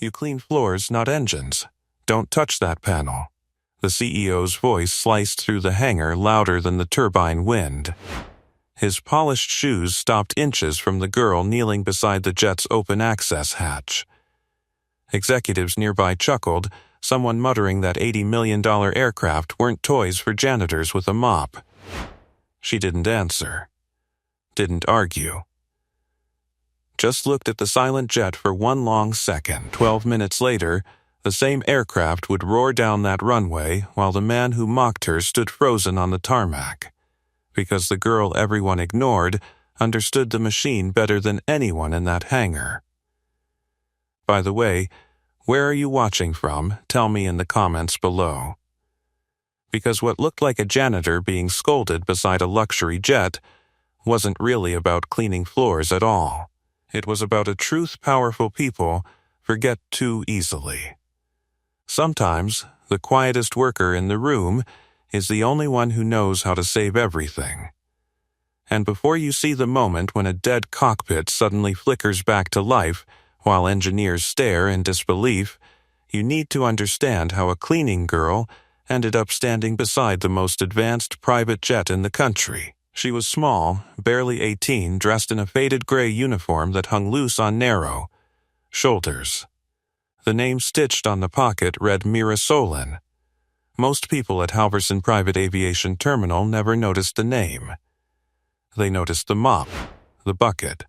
You clean floors, not engines. Don't touch that panel." The CEO's voice sliced through the hangar louder than the turbine wind. His polished shoes stopped inches from the girl kneeling beside the jet's open access hatch. Executives nearby chuckled, someone muttering that $80 million aircraft weren't toys for janitors with a mop. She didn't answer. Didn't argue. Just looked at the silent jet for one long second. 12 minutes later, the same aircraft would roar down that runway while the man who mocked her stood frozen on the tarmac. Because the girl everyone ignored understood the machine better than anyone in that hangar. By the way, where are you watching from? Tell me in the comments below. Because what looked like a janitor being scolded beside a luxury jet wasn't really about cleaning floors at all. It was about a truth powerful people forget too easily. Sometimes, the quietest worker in the room is the only one who knows how to save everything. And before you see the moment when a dead cockpit suddenly flickers back to life while engineers stare in disbelief, you need to understand how a cleaning girl ended up standing beside the most advanced private jet in the country. She was small, barely 18, dressed in a faded gray uniform that hung loose on narrow shoulders. The name stitched on the pocket read Mira Solon. Most people at Halverson Private Aviation Terminal never noticed the name. They noticed the mop, the bucket,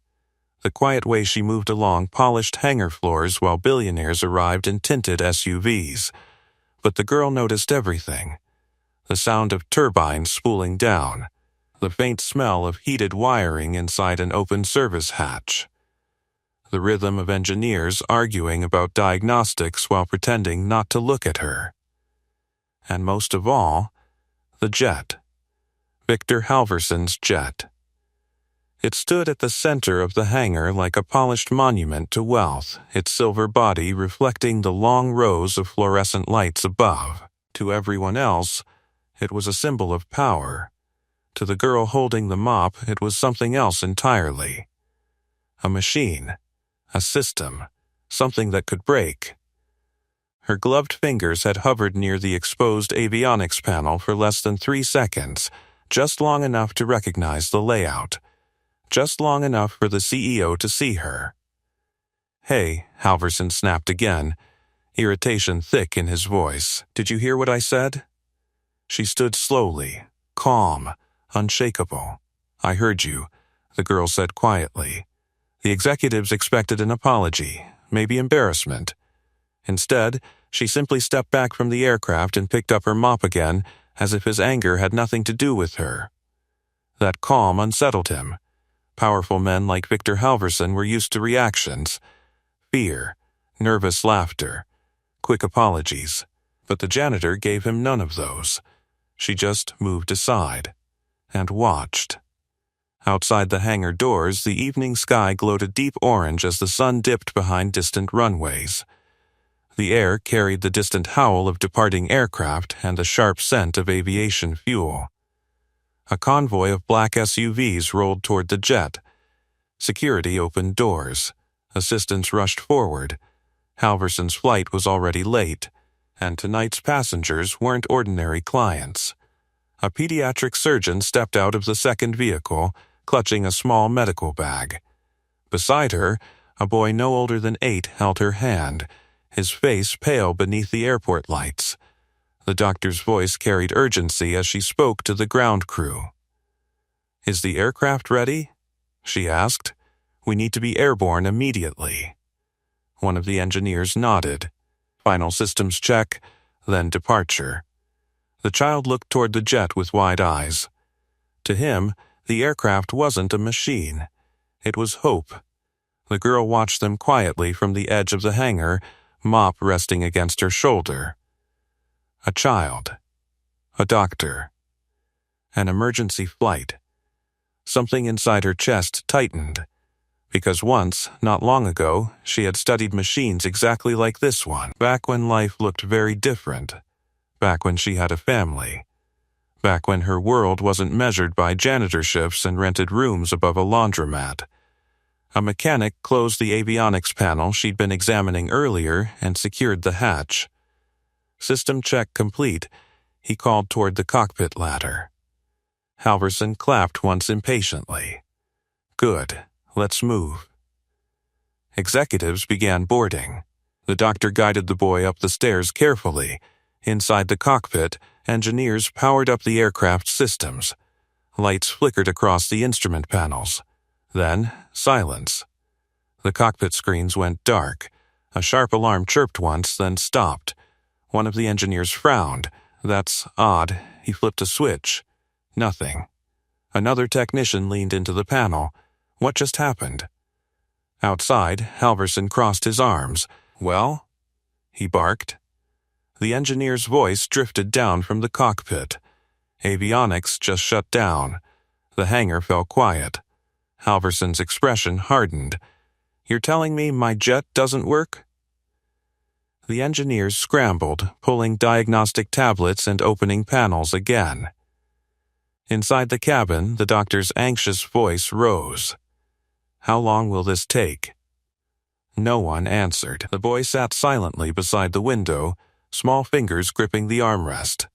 the quiet way she moved along polished hangar floors while billionaires arrived in tinted SUVs. But the girl noticed everything. The sound of turbines spooling down, the faint smell of heated wiring inside an open service hatch, the rhythm of engineers arguing about diagnostics while pretending not to look at her. And most of all, the jet. Victor Halverson's jet. It stood at the center of the hangar like a polished monument to wealth, its silver body reflecting the long rows of fluorescent lights above. To everyone else, it was a symbol of power. To the girl holding the mop, it was something else entirely. A machine. A system. Something that could break. Her gloved fingers had hovered near the exposed avionics panel for less than 3 seconds, just long enough to recognize the layout. Just long enough for the CEO to see her. "Hey," Halverson snapped again, irritation thick in his voice. "Did you hear what I said?" She stood slowly, calm, unshakable. "I heard you," the girl said quietly. The executives expected an apology, maybe embarrassment. Instead, she simply stepped back from the aircraft and picked up her mop again, as if his anger had nothing to do with her. That calm unsettled him. Powerful men like Victor Halverson were used to reactions. Fear, nervous laughter, quick apologies. But the janitor gave him none of those. She just moved aside and watched. Outside the hangar doors, the evening sky glowed a deep orange as the sun dipped behind distant runways. The air carried the distant howl of departing aircraft and the sharp scent of aviation fuel. A convoy of black SUVs rolled toward the jet. Security opened doors. Assistants rushed forward. Halverson's flight was already late, and tonight's passengers weren't ordinary clients. A pediatric surgeon stepped out of the second vehicle, clutching a small medical bag. Beside her, a boy no older than 8 held her hand, his face pale beneath the airport lights. The doctor's voice carried urgency as she spoke to the ground crew. "Is the aircraft ready?" she asked. "We need to be airborne immediately." One of the engineers nodded. Final systems check, then departure. The child looked toward the jet with wide eyes. To him, the aircraft wasn't a machine. It was hope. The girl watched them quietly from the edge of the hangar, mop resting against her shoulder. A child. A doctor. An emergency flight. Something inside her chest tightened. Because once, not long ago, she had studied machines exactly like this one, back when life looked very different. Back when she had a family. Back when her world wasn't measured by janitor shifts and rented rooms above a laundromat. A mechanic closed the avionics panel she'd been examining earlier and secured the hatch. System check complete, he called toward the cockpit ladder. Halverson clapped once impatiently. Good, let's move. Executives began boarding. The doctor guided the boy up the stairs carefully. Inside the cockpit, engineers powered up the aircraft's systems. Lights flickered across the instrument panels. Then, silence. The cockpit screens went dark. A sharp alarm chirped once, then stopped. One of the engineers frowned. That's odd. He flipped a switch. Nothing. Another technician leaned into the panel. What just happened? Outside, Halverson crossed his arms. Well? He barked. The engineer's voice drifted down from the cockpit. Avionics just shut down. The hangar fell quiet. Halverson's expression hardened. You're telling me my jet doesn't work? The engineers scrambled, pulling diagnostic tablets and opening panels again. Inside the cabin, the doctor's anxious voice rose. How long will this take? No one answered. The boy sat silently beside the window, small fingers gripping the armrest.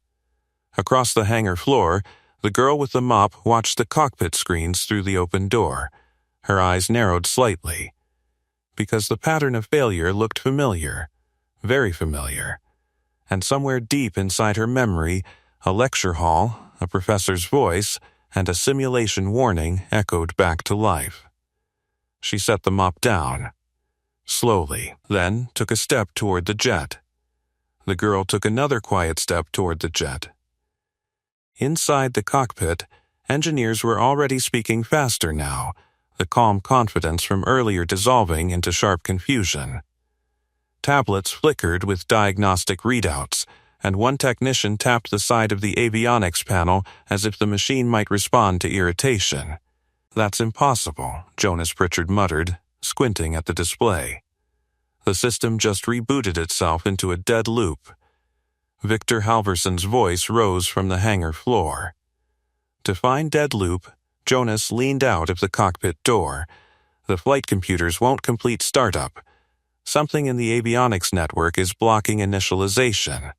Across the hangar floor, the girl with the mop watched the cockpit screens through the open door. Her eyes narrowed slightly. Because the pattern of failure looked familiar, very familiar. And somewhere deep inside her memory, a lecture hall, a professor's voice, and a simulation warning echoed back to life. She set the mop down. Slowly, then took a step toward the jet. The girl took another quiet step toward the jet. Inside the cockpit, engineers were already speaking faster now, the calm confidence from earlier dissolving into sharp confusion. Tablets flickered with diagnostic readouts, and one technician tapped the side of the avionics panel as if the machine might respond to irritation. That's impossible, Jonas Pritchard muttered, squinting at the display. The system just rebooted itself into a dead loop. Victor Halverson's voice rose from the hangar floor. To find dead loop, Jonas leaned out of the cockpit door. The flight computers won't complete startup. Something in the avionics network is blocking initialization.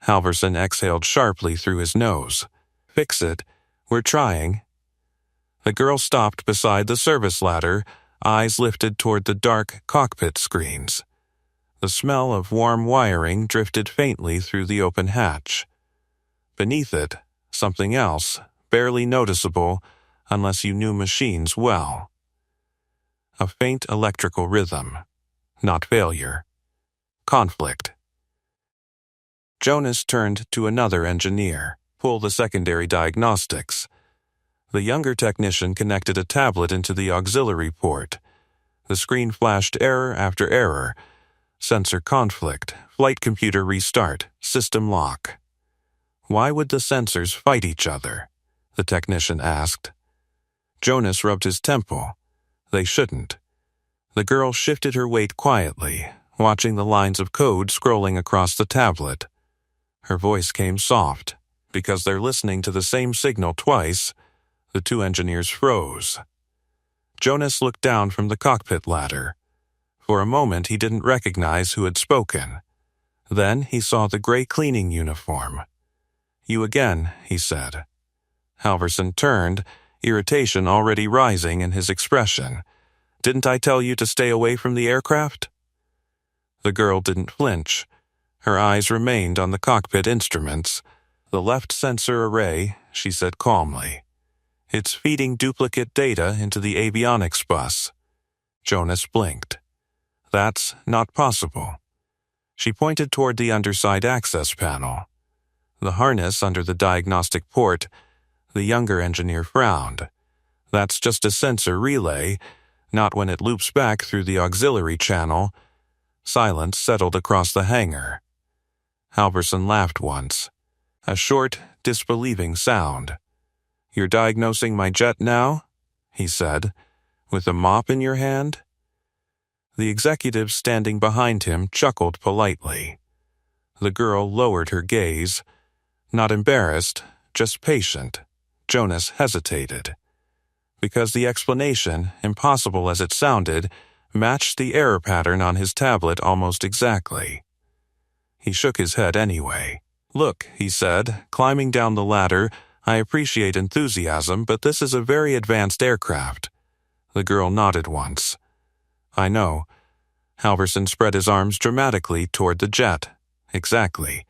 Halverson exhaled sharply through his nose. Fix it. We're trying. The girl stopped beside the service ladder, eyes lifted toward the dark cockpit screens. The smell of warm wiring drifted faintly through the open hatch. Beneath it, something else, barely noticeable unless you knew machines well. A faint electrical rhythm. Not failure. Conflict. Jonas turned to another engineer. Pull the secondary diagnostics. The younger technician connected a tablet into the auxiliary port. The screen flashed error after error. Sensor conflict, flight computer restart, system lock. Why would the sensors fight each other? The technician asked. Jonas rubbed his temple. They shouldn't. The girl shifted her weight quietly, watching the lines of code scrolling across the tablet. Her voice came soft. Because they're listening to the same signal twice, the two engineers froze. Jonas looked down from the cockpit ladder. For a moment he didn't recognize who had spoken. Then he saw the gray cleaning uniform. You again, he said. Halverson turned, irritation already rising in his expression. Didn't I tell you to stay away from the aircraft? The girl didn't flinch. Her eyes remained on the cockpit instruments. The left sensor array, she said calmly. It's feeding duplicate data into the avionics bus. Jonas blinked. That's not possible. She pointed toward the underside access panel. The harness under the diagnostic port. The younger engineer frowned. That's just a sensor relay, not when it loops back through the auxiliary channel. Silence settled across the hangar. Halverson laughed once. A short, disbelieving sound. You're diagnosing my jet now? He said. With a mop in your hand? The executive standing behind him chuckled politely. The girl lowered her gaze. Not embarrassed, just patient. Jonas hesitated. because the explanation, impossible as it sounded, matched the error pattern on his tablet almost exactly. He shook his head anyway. "Look," he said, climbing down the ladder, "I appreciate enthusiasm, but this is a very advanced aircraft." The girl nodded once. "I know." Halverson spread his arms dramatically toward the jet. "Exactly.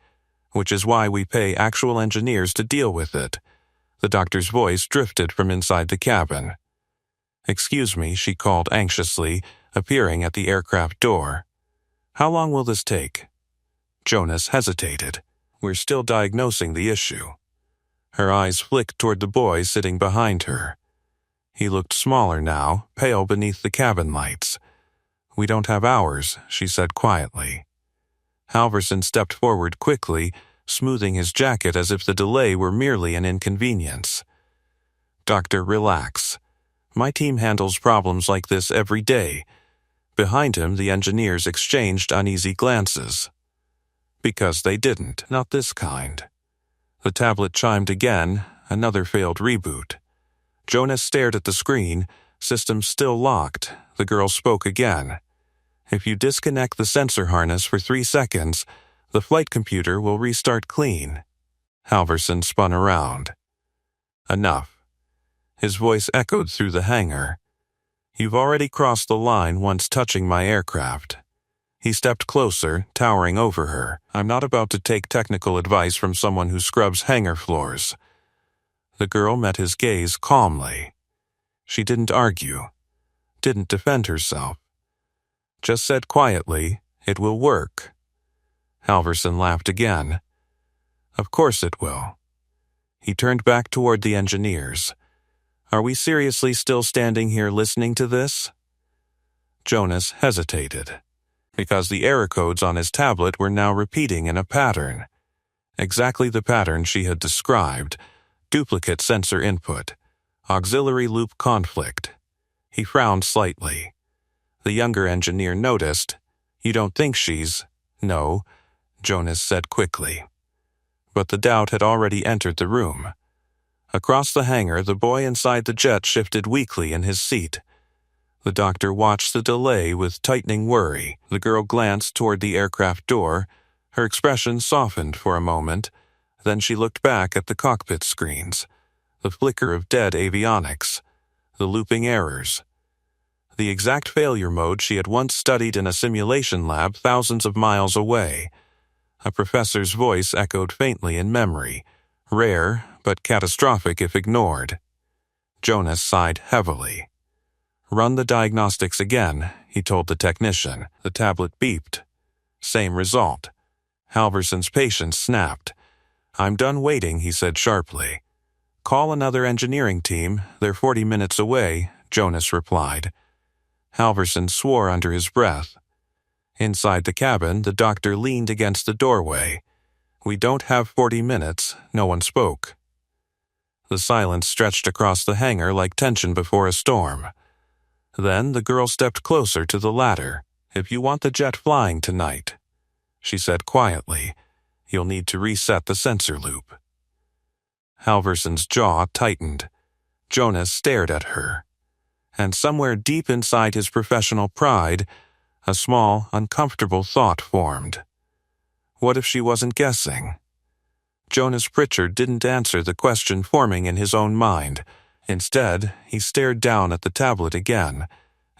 Which is why we pay actual engineers to deal with it." The doctor's voice drifted from inside the cabin. "Excuse me," she called anxiously, appearing at the aircraft door. "How long will this take?" Jonas hesitated. "We're still diagnosing the issue." Her eyes flicked toward the boy sitting behind her. He looked smaller now, pale beneath the cabin lights. "We don't have hours," she said quietly. Halverson stepped forward quickly, smoothing his jacket as if the delay were merely an inconvenience. "Doctor, relax. My team handles problems like this every day." Behind him, the engineers exchanged uneasy glances. Because they didn't, not this kind. The tablet chimed again, another failed reboot. Jonas stared at the screen, system still locked. The girl spoke again. "If you disconnect the sensor harness for 3 seconds, the flight computer will restart clean." Halverson spun around. "Enough." His voice echoed through the hangar. "You've already crossed the line once touching my aircraft." He stepped closer, towering over her. "I'm not about to take technical advice from someone who scrubs hangar floors." The girl met his gaze calmly. She didn't argue, didn't defend herself. Just said quietly, "It will work." Halverson laughed again. "Of course it will." He turned back toward the engineers. "Are we seriously still standing here listening to this?" Jonas hesitated, because the error codes on his tablet were now repeating in a pattern. Exactly the pattern she had described: duplicate sensor input, auxiliary loop conflict. He frowned slightly. The younger engineer noticed. "You don't think she's—" "No," Jonas said quickly. But the doubt had already entered the room. Across the hangar, the boy inside the jet shifted weakly in his seat. The doctor watched the delay with tightening worry. The girl glanced toward the aircraft door. Her expression softened for a moment. Then she looked back at the cockpit screens. The flicker of dead avionics. The looping errors. The exact failure mode she had once studied in a simulation lab thousands of miles away. A professor's voice echoed faintly in memory. Rare, but catastrophic if ignored. Jonas sighed heavily. "Run the diagnostics again," he told the technician. The tablet beeped. Same result. Halverson's patience snapped. "I'm done waiting," he said sharply. "Call another engineering team. They're 40 minutes away," Jonas replied. Halverson swore under his breath. Inside the cabin, the doctor leaned against the doorway. "We don't have 40 minutes. No one spoke. The silence stretched across the hangar like tension before a storm. Then the girl stepped closer to the ladder. "If you want the jet flying tonight," she said quietly, "you'll need to reset the sensor loop." Halverson's jaw tightened. Jonas stared at her. And somewhere deep inside his professional pride, a small, uncomfortable thought formed. What if she wasn't guessing? Jonas Pritchard didn't answer the question forming in his own mind. Instead, he stared down at the tablet again,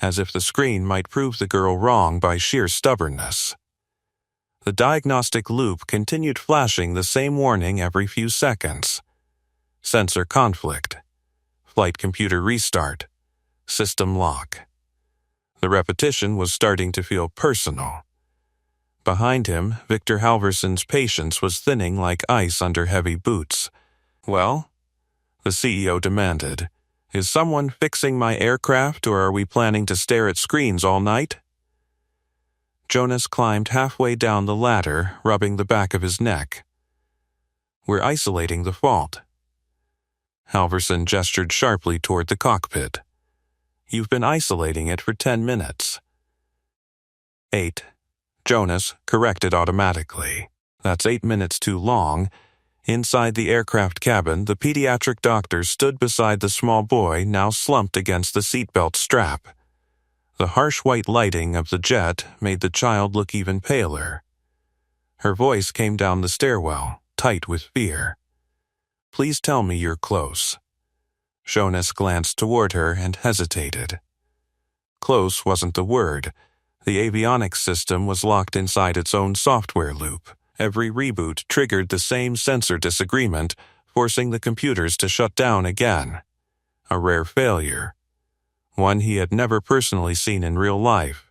as if the screen might prove the girl wrong by sheer stubbornness. The diagnostic loop continued flashing the same warning every few seconds. Sensor conflict. Flight computer restart. System lock. The repetition was starting to feel personal. Behind him, Victor Halverson's patience was thinning like ice under heavy boots. "Well?" the CEO demanded. "Is someone fixing my aircraft, or are we planning to stare at screens all night?" Jonas climbed halfway down the ladder, rubbing the back of his neck. "We're isolating the fault." Halverson gestured sharply toward the cockpit. "You've been isolating it for 10 minutes. 8. Jonas corrected automatically. "That's 8 minutes too long. Inside the aircraft cabin, the pediatric doctor stood beside the small boy now slumped against the seatbelt strap. The harsh white lighting of the jet made the child look even paler. Her voice came down the stairwell, tight with fear. "Please tell me you're close." Jonas glanced toward her and hesitated. Close wasn't the word. The avionics system was locked inside its own software loop. Every reboot triggered the same sensor disagreement, forcing the computers to shut down again. A rare failure. One he had never personally seen in real life.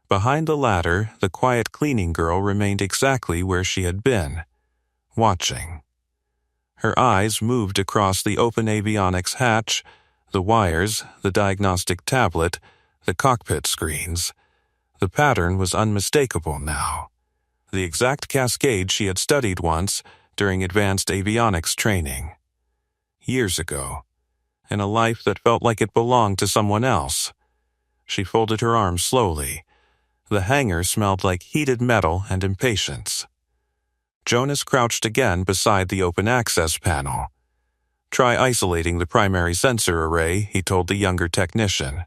Behind the ladder, the quiet cleaning girl remained exactly where she had been, watching. Her eyes moved across the open avionics hatch, the wires, the diagnostic tablet, the cockpit screens. The pattern was unmistakable now. The exact cascade she had studied once during advanced avionics training. Years ago, in a life that felt like it belonged to someone else. She folded her arms slowly. The hangar smelled like heated metal and impatience. Jonas crouched again beside the open access panel. "Try isolating the primary sensor array," he told the younger technician.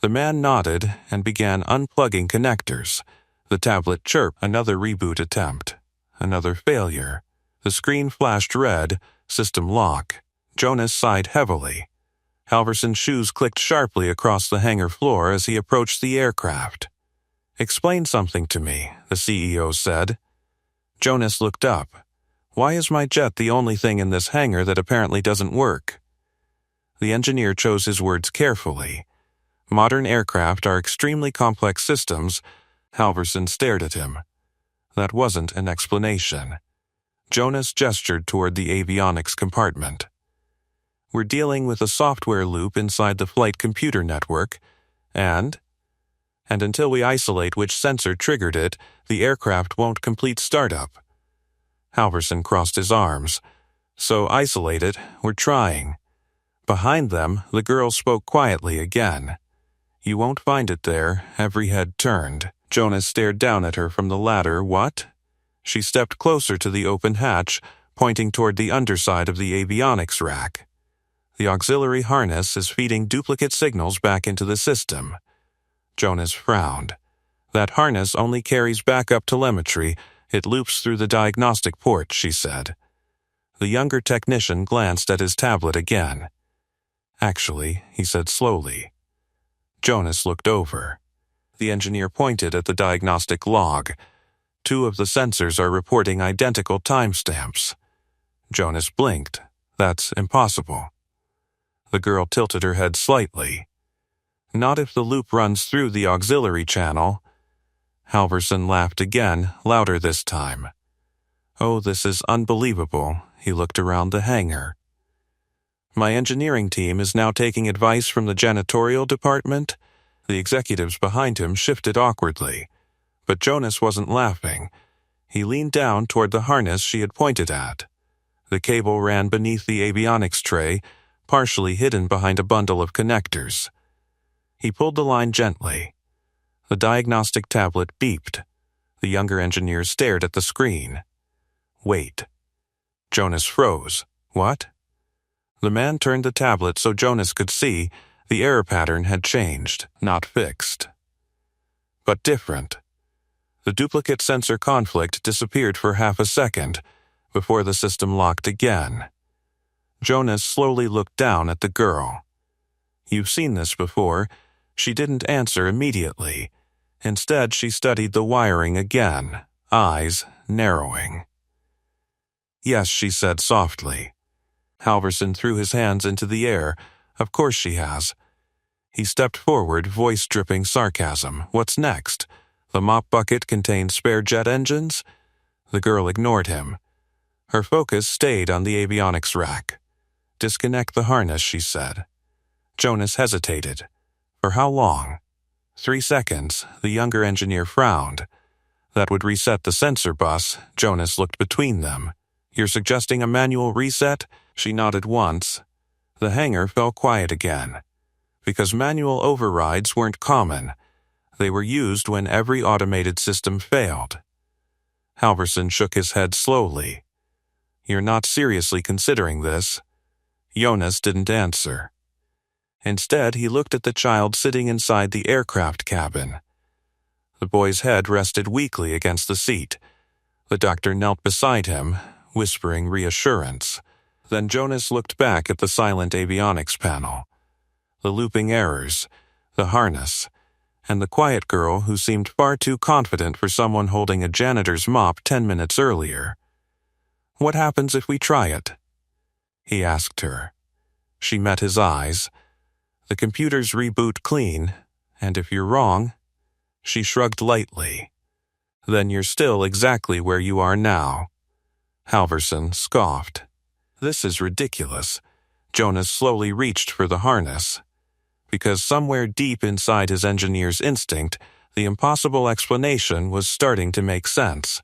The man nodded and began unplugging connectors. The tablet chirped. Another reboot attempt. Another failure. The screen flashed red, system lock. Jonas sighed heavily. Halverson's shoes clicked sharply across the hangar floor as he approached the aircraft. "Explain something to me," the CEO said. Jonas looked up. "Why is my jet the only thing in this hangar that apparently doesn't work?" The engineer chose his words carefully. Modern aircraft are extremely complex systems. Halverson stared at him. That wasn't an explanation. Jonas gestured toward the avionics compartment. "We're dealing with a software loop inside the flight computer network, and until we isolate which sensor triggered it, the aircraft won't complete startup." Halverson crossed his arms. "So isolate it, we're trying." Behind them, the girl spoke quietly again. "You won't find it there." Every head turned. Jonas stared down at her from the ladder. "What?" She stepped closer to the open hatch, pointing toward the underside of the avionics rack. "The auxiliary harness is feeding duplicate signals back into the system." Jonas frowned. "That harness only carries backup telemetry. It loops through the diagnostic port," she said. The younger technician glanced at his tablet again. "Actually," he said slowly. Jonas looked over. The engineer pointed at the diagnostic log. 2 of the sensors are reporting identical timestamps. Jonas blinked. "That's impossible." The girl tilted her head slightly. "Not if the loop runs through the auxiliary channel." Halverson laughed again, louder this time. "Oh, this is unbelievable." He looked around the hangar. "My engineering team is now taking advice from the janitorial department." The executives behind him shifted awkwardly. But Jonas wasn't laughing. He leaned down toward the harness she had pointed at. The cable ran beneath the avionics tray, partially hidden behind a bundle of connectors. He pulled the line gently. The diagnostic tablet beeped. The younger engineer stared at the screen. "Wait." Jonas froze. "What?" The man turned the tablet so Jonas could see the error pattern had changed, not fixed, but different. The duplicate sensor conflict disappeared for half a second before the system locked again. Jonas slowly looked down at the girl. "You've seen this before." She didn't answer immediately. Instead, she studied the wiring again, eyes narrowing. "Yes," she said softly. Halverson threw his hands into the air. "Of course she has." He stepped forward, voice dripping sarcasm. "What's next? The mop bucket contains spare jet engines?" The girl ignored him. Her focus stayed on the avionics rack. "Disconnect the harness," she said. Jonas hesitated. "For how long?" 3 seconds. The younger engineer frowned. "That would reset the sensor bus." Jonas looked between them. "You're suggesting a manual reset?" She nodded once. The hangar fell quiet again. Because manual overrides weren't common. They were used when every automated system failed. Halverson shook his head slowly. You're not seriously considering this? Jonas didn't answer. Instead, he looked at the child sitting inside the aircraft cabin. The boy's head rested weakly against the seat. The doctor knelt beside him, whispering reassurance. Then Jonas looked back at the silent avionics panel. The looping errors, the harness, and the quiet girl who seemed far too confident for someone holding a janitor's mop 10 minutes earlier. "What happens if we try it?" he asked her. She met his eyes. "The computers reboot clean, and if you're wrong..." She shrugged lightly. "Then you're still exactly where you are now." Halverson scoffed. "This is ridiculous." Jonas slowly reached for the harness. Because somewhere deep inside his engineer's instinct, the impossible explanation was starting to make sense.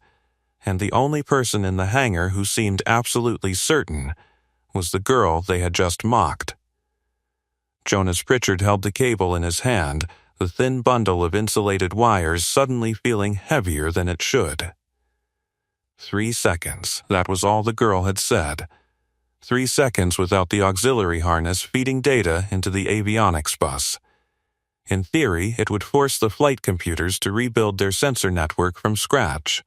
And the only person in the hangar who seemed absolutely certain was the girl they had just mocked. Jonas Pritchard held the cable in his hand, the thin bundle of insulated wires suddenly feeling heavier than it should. 3 seconds, that was all the girl had said. 3 seconds without the auxiliary harness feeding data into the avionics bus. In theory, it would force the flight computers to rebuild their sensor network from scratch.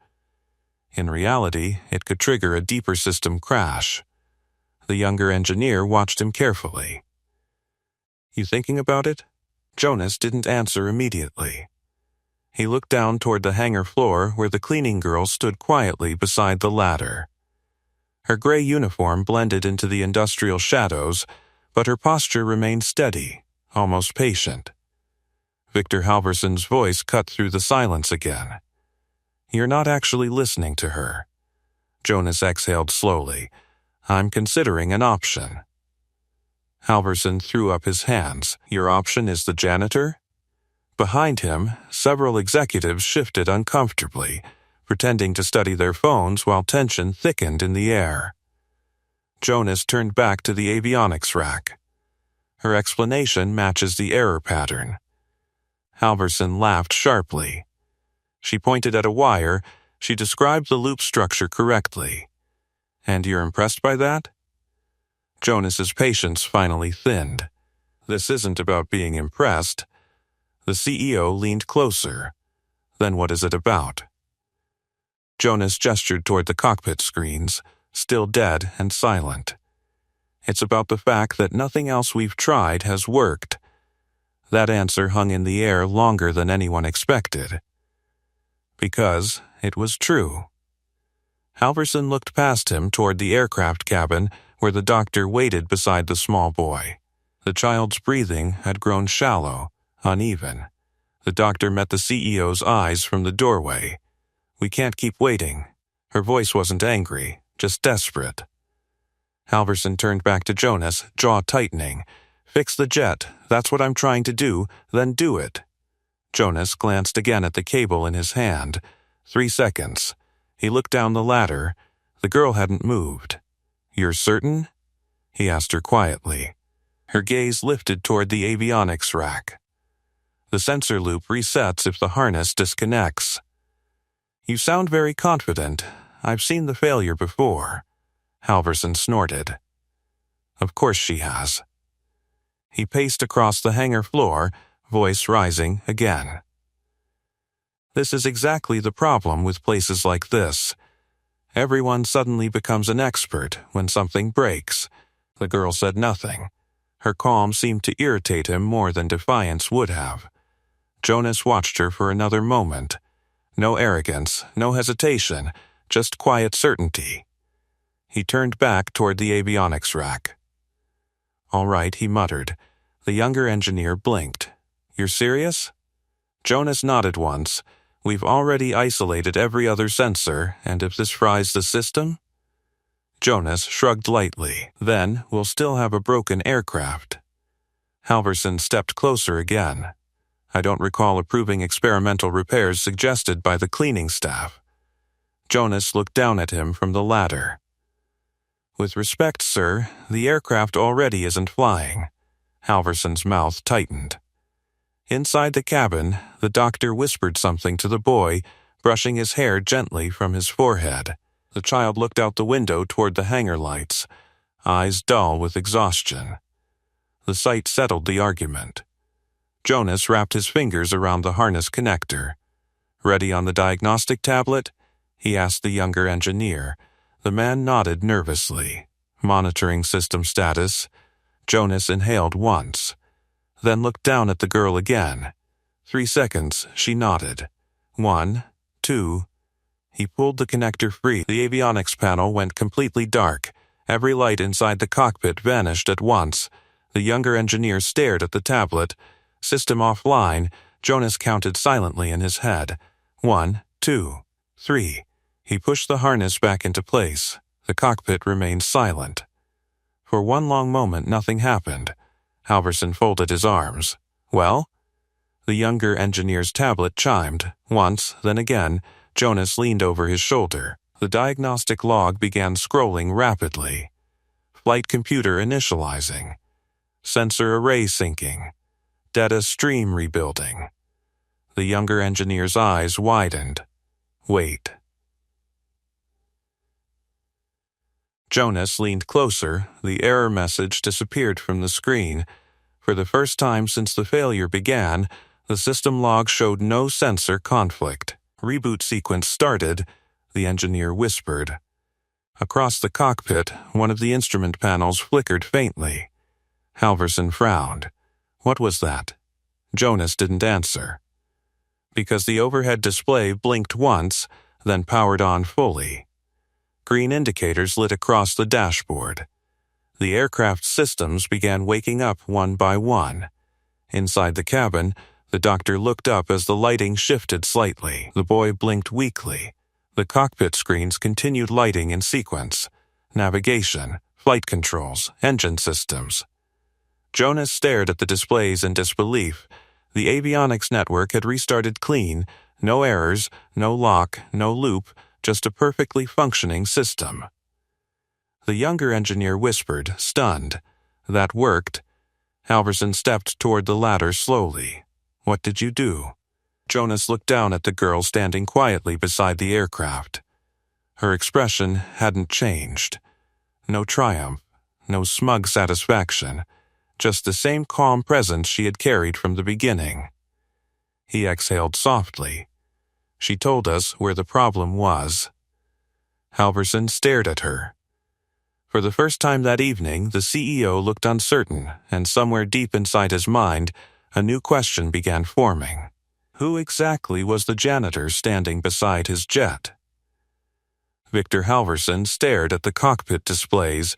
In reality, it could trigger a deeper system crash. The younger engineer watched him carefully. "You thinking about it?" Jonas didn't answer immediately. He looked down toward the hangar floor where the cleaning girl stood quietly beside the ladder. Her gray uniform blended into the industrial shadows, but her posture remained steady, almost patient. Victor Halverson's voice cut through the silence again. "You're not actually listening to her." Jonas exhaled slowly. "I'm considering an option." Halverson threw up his hands. "Your option is the janitor?" Behind him, several executives shifted uncomfortably, pretending to study their phones while tension thickened in the air. Jonas turned back to the avionics rack. Her explanation matches the error pattern. Halverson laughed sharply. She pointed at a wire. She described the loop structure correctly. "And you're impressed by that?" Jonas's patience finally thinned. "This isn't about being impressed." The CEO leaned closer. "Then what is it about?" Jonas gestured toward the cockpit screens, still dead and silent. "It's about the fact that nothing else we've tried has worked." That answer hung in the air longer than anyone expected. Because it was true. Halverson looked past him toward the aircraft cabin where the doctor waited beside the small boy. The child's breathing had grown shallow, uneven. The doctor met the CEO's eyes from the doorway. "We can't keep waiting." Her voice wasn't angry, just desperate. Halverson turned back to Jonas, jaw tightening. "Fix the jet. That's what I'm trying to do. Then do it." Jonas glanced again at the cable in his hand. 3 seconds. He looked down the ladder. The girl hadn't moved. "You're certain?" he asked her quietly. Her gaze lifted toward the avionics rack. "The sensor loop resets if the harness disconnects." "You sound very confident. I've seen the failure before." Halverson snorted. "Of course she has." He paced across the hangar floor, voice rising again. "This is exactly the problem with places like this. Everyone suddenly becomes an expert when something breaks." The girl said nothing. Her calm seemed to irritate him more than defiance would have. Jonas watched her for another moment. No arrogance, no hesitation, just quiet certainty. He turned back toward the avionics rack. "All right," he muttered. The younger engineer blinked. "You're serious?" Jonas nodded once. "We've already isolated every other sensor, and if this fries the system?" Jonas shrugged lightly. "Then we'll still have a broken aircraft." Halverson stepped closer again. "I don't recall approving experimental repairs suggested by the cleaning staff." Jonas looked down at him from the ladder. "With respect, sir, the aircraft already isn't flying." Halverson's mouth tightened. Inside the cabin, the doctor whispered something to the boy, brushing his hair gently from his forehead. The child looked out the window toward the hangar lights, eyes dull with exhaustion. The sight settled the argument. Jonas wrapped his fingers around the harness connector. "Ready on the diagnostic tablet?" he asked the younger engineer. The man nodded nervously. Monitoring system status. Jonas inhaled once, then looked down at the girl again. 3 seconds, she nodded. 1, 2. He pulled the connector free. The avionics panel went completely dark. Every light inside the cockpit vanished at once. The younger engineer stared at the tablet. System offline. Jonas counted silently in his head. 1, 2, 3. He pushed the harness back into place. The cockpit remained silent. For one long moment, nothing happened. Halverson folded his arms. "Well?" The younger engineer's tablet chimed. Once, then again. Jonas leaned over his shoulder. The diagnostic log began scrolling rapidly. Flight computer initializing. Sensor array syncing. Data stream rebuilding. The younger engineer's eyes widened. "Wait." Jonas leaned closer. The error message disappeared from the screen. For the first time since the failure began, the system log showed no sensor conflict. "Reboot sequence started," the engineer whispered. Across the cockpit, one of the instrument panels flickered faintly. Halverson frowned. What was that? Jonas didn't answer. Because the overhead display blinked once, then powered on fully. Green indicators lit across the dashboard. The aircraft's systems began waking up one by one. Inside the cabin, the doctor looked up as the lighting shifted slightly. The boy blinked weakly. The cockpit screens continued lighting in sequence. Navigation, flight controls, engine systems. Jonas stared at the displays in disbelief. The avionics network had restarted clean. No errors, no lock, no loop, just a perfectly functioning system. The younger engineer whispered, stunned. "That worked." Halverson stepped toward the ladder slowly. "What did you do?" Jonas looked down at the girl standing quietly beside the aircraft. Her expression hadn't changed. No triumph, no smug satisfaction, just the same calm presence she had carried from the beginning. He exhaled softly. "She told us where the problem was." Halverson stared at her. For the first time that evening, the CEO looked uncertain, and somewhere deep inside his mind, a new question began forming. Who exactly was the janitor standing beside his jet? Victor Halverson stared at the cockpit displays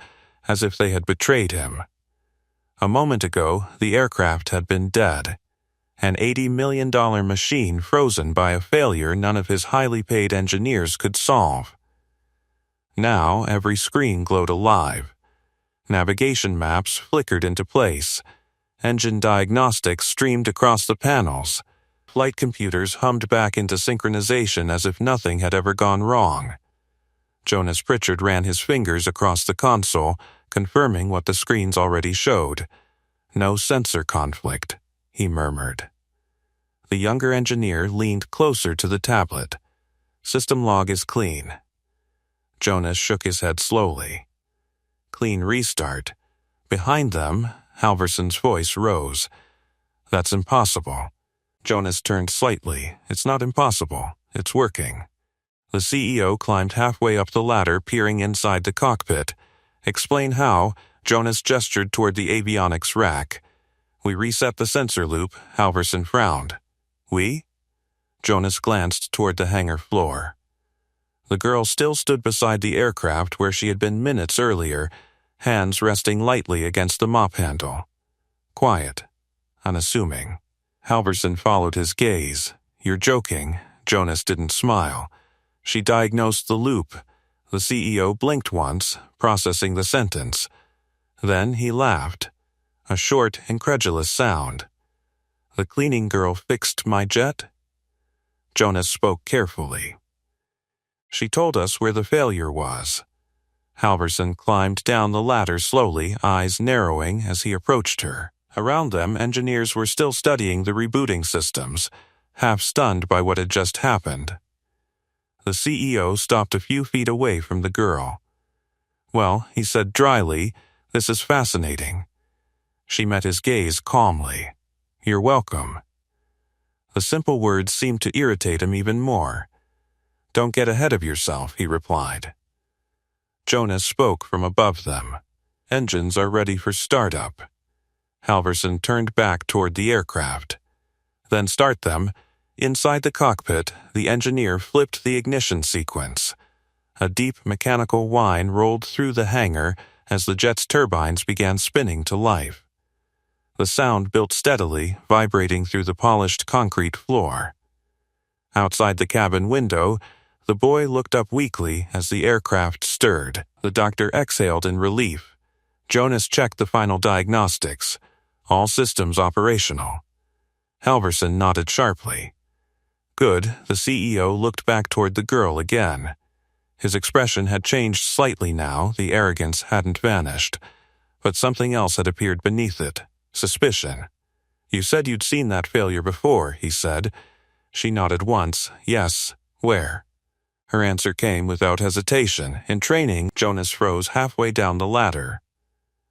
as if they had betrayed him. A moment ago, the aircraft had been dead. An $80 million machine frozen by a failure none of his highly paid engineers could solve. Now every screen glowed alive. Navigation maps flickered into place. Engine diagnostics streamed across the panels. Flight computers hummed back into synchronization as if nothing had ever gone wrong. Jonas Pritchard ran his fingers across the console, confirming what the screens already showed. "No sensor conflict," he murmured. The younger engineer leaned closer to the tablet. "System log is clean." Jonas shook his head slowly. "Clean restart." Behind them, Halverson's voice rose. "That's impossible." Jonas turned slightly. "It's not impossible. It's working." The CEO climbed halfway up the ladder, peering inside the cockpit. "Explain how." Jonas gestured toward the avionics rack. "We reset the sensor loop." Halverson frowned. "We?" Jonas glanced toward the hangar floor. The girl still stood beside the aircraft where she had been minutes earlier, hands resting lightly against the mop handle. Quiet, unassuming. Halverson followed his gaze. "You're joking." Jonas didn't smile. "She diagnosed the loop." The CEO blinked once, processing the sentence. Then he laughed. A short, incredulous sound. "The cleaning girl fixed my jet?" Jonas spoke carefully. "She told us where the failure was." Halverson climbed down the ladder slowly, eyes narrowing as he approached her. Around them, engineers were still studying the rebooting systems, half stunned by what had just happened. The CEO stopped a few feet away from the girl. "Well," he said dryly, "this is fascinating." She met his gaze calmly. "You're welcome." The simple words seemed to irritate him even more. "Don't get ahead of yourself," he replied. Jonas spoke from above them. "Engines are ready for startup." Halverson turned back toward the aircraft. "Then start them." Inside the cockpit, the engineer flipped the ignition sequence. A deep mechanical whine rolled through the hangar as the jet's turbines began spinning to life. The sound built steadily, vibrating through the polished concrete floor. Outside the cabin window, the boy looked up weakly as the aircraft stirred. The doctor exhaled in relief. Jonas checked the final diagnostics. All systems operational. Halverson nodded sharply. "Good." The CEO looked back toward the girl again. His expression had changed slightly now, the arrogance hadn't vanished. But something else had appeared beneath it. Suspicion. "You said you'd seen that failure before," he said. She nodded once. "Yes. Where?" Her answer came without hesitation. "In training." Jonas froze halfway down the ladder.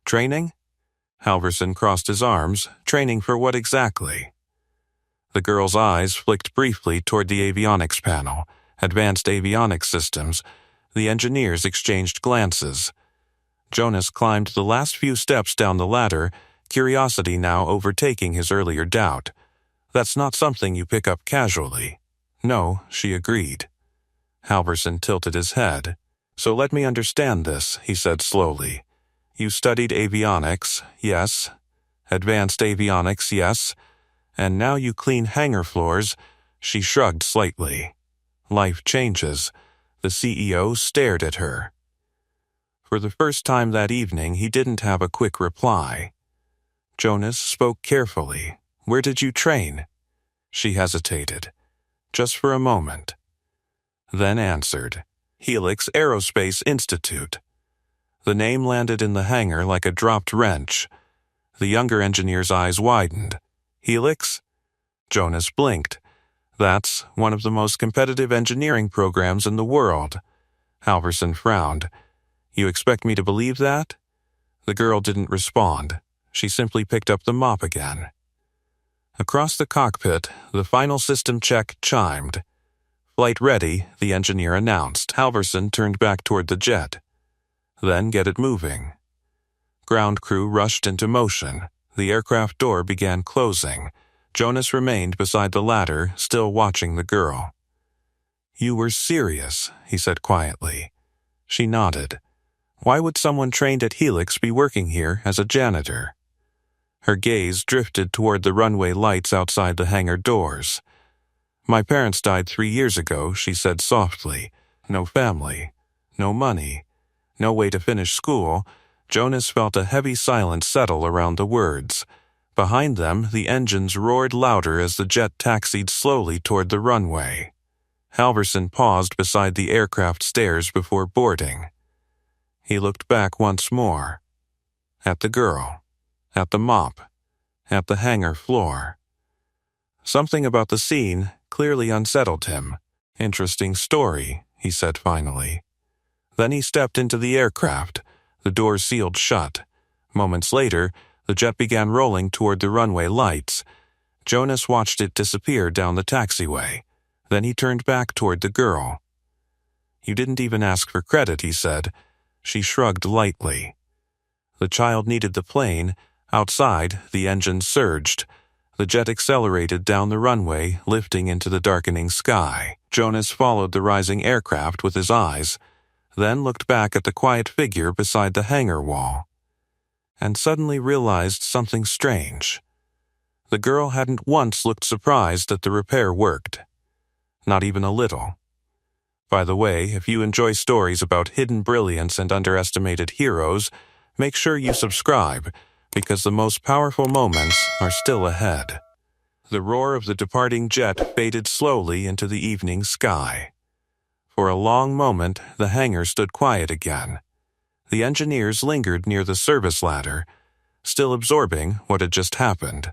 "Training?" Halverson crossed his arms. "Training for what exactly?" The girl's eyes flicked briefly toward the avionics panel. Advanced avionics systems. The engineers exchanged glances. Jonas climbed the last few steps down the ladder, curiosity now overtaking his earlier doubt. "That's not something you pick up casually." "No," she agreed. Halverson tilted his head. "So let me understand this," he said slowly. "You studied avionics, yes. Advanced avionics, yes. And now you clean hangar floors." She shrugged slightly. "Life changes." The CEO stared at her. For the first time that evening, he didn't have a quick reply. Jonas spoke carefully. "Where did you train?" She hesitated. Just for a moment. Then answered. "Helix Aerospace Institute." The name landed in the hangar like a dropped wrench. The younger engineer's eyes widened. "Helix?" Jonas blinked. "That's one of the most competitive engineering programs in the world." Halverson frowned. "You expect me to believe that?" The girl didn't respond. She simply picked up the mop again. Across the cockpit, the final system check chimed. "Flight ready," the engineer announced. Halverson turned back toward the jet. "Then get it moving." Ground crew rushed into motion. The aircraft door began closing. Jonas remained beside the ladder, still watching the girl. "You were serious," he said quietly. She nodded. "Why would someone trained at Helix be working here as a janitor?" Her gaze drifted toward the runway lights outside the hangar doors. "My parents died 3 years ago," she said softly. "No family. No money. No way to finish school." Jonas felt a heavy silence settle around the words. Behind them, the engines roared louder as the jet taxied slowly toward the runway. Halverson paused beside the aircraft stairs before boarding. He looked back once more. At the girl. At the mop. At the hangar floor. Something about the scene clearly unsettled him. "Interesting story," he said finally. Then he stepped into the aircraft. The door sealed shut. Moments later, the jet began rolling toward the runway lights. Jonas watched it disappear down the taxiway. Then he turned back toward the girl. "You didn't even ask for credit," he said. She shrugged lightly. The child needed the plane. Outside, the engine surged. The jet accelerated down the runway, lifting into the darkening sky. Jonas followed the rising aircraft with his eyes, then looked back at the quiet figure beside the hangar wall, and suddenly realized something strange. The girl hadn't once looked surprised that the repair worked. Not even a little. By the way, if you enjoy stories about hidden brilliance and underestimated heroes, make sure you subscribe, because the most powerful moments are still ahead. The roar of the departing jet faded slowly into the evening sky. For a long moment, the hangar stood quiet again. The engineers lingered near the service ladder, still absorbing what had just happened.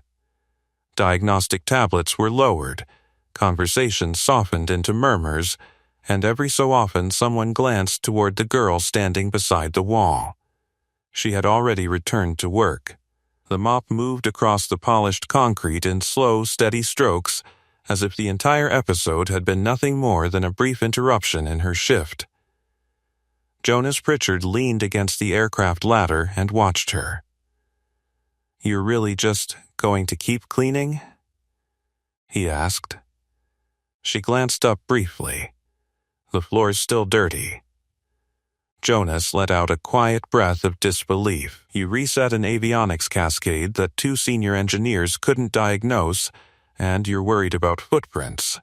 Diagnostic tablets were lowered, conversations softened into murmurs, and every so often someone glanced toward the girl standing beside the wall. She had already returned to work. The mop moved across the polished concrete in slow, steady strokes, as if the entire episode had been nothing more than a brief interruption in her shift. Jonas Pritchard leaned against the aircraft ladder and watched her. "You're really just going to keep cleaning?" he asked. She glanced up briefly. "The floor's still dirty." Jonas let out a quiet breath of disbelief. "You reset an avionics cascade that 2 senior engineers couldn't diagnose, and you're worried about footprints."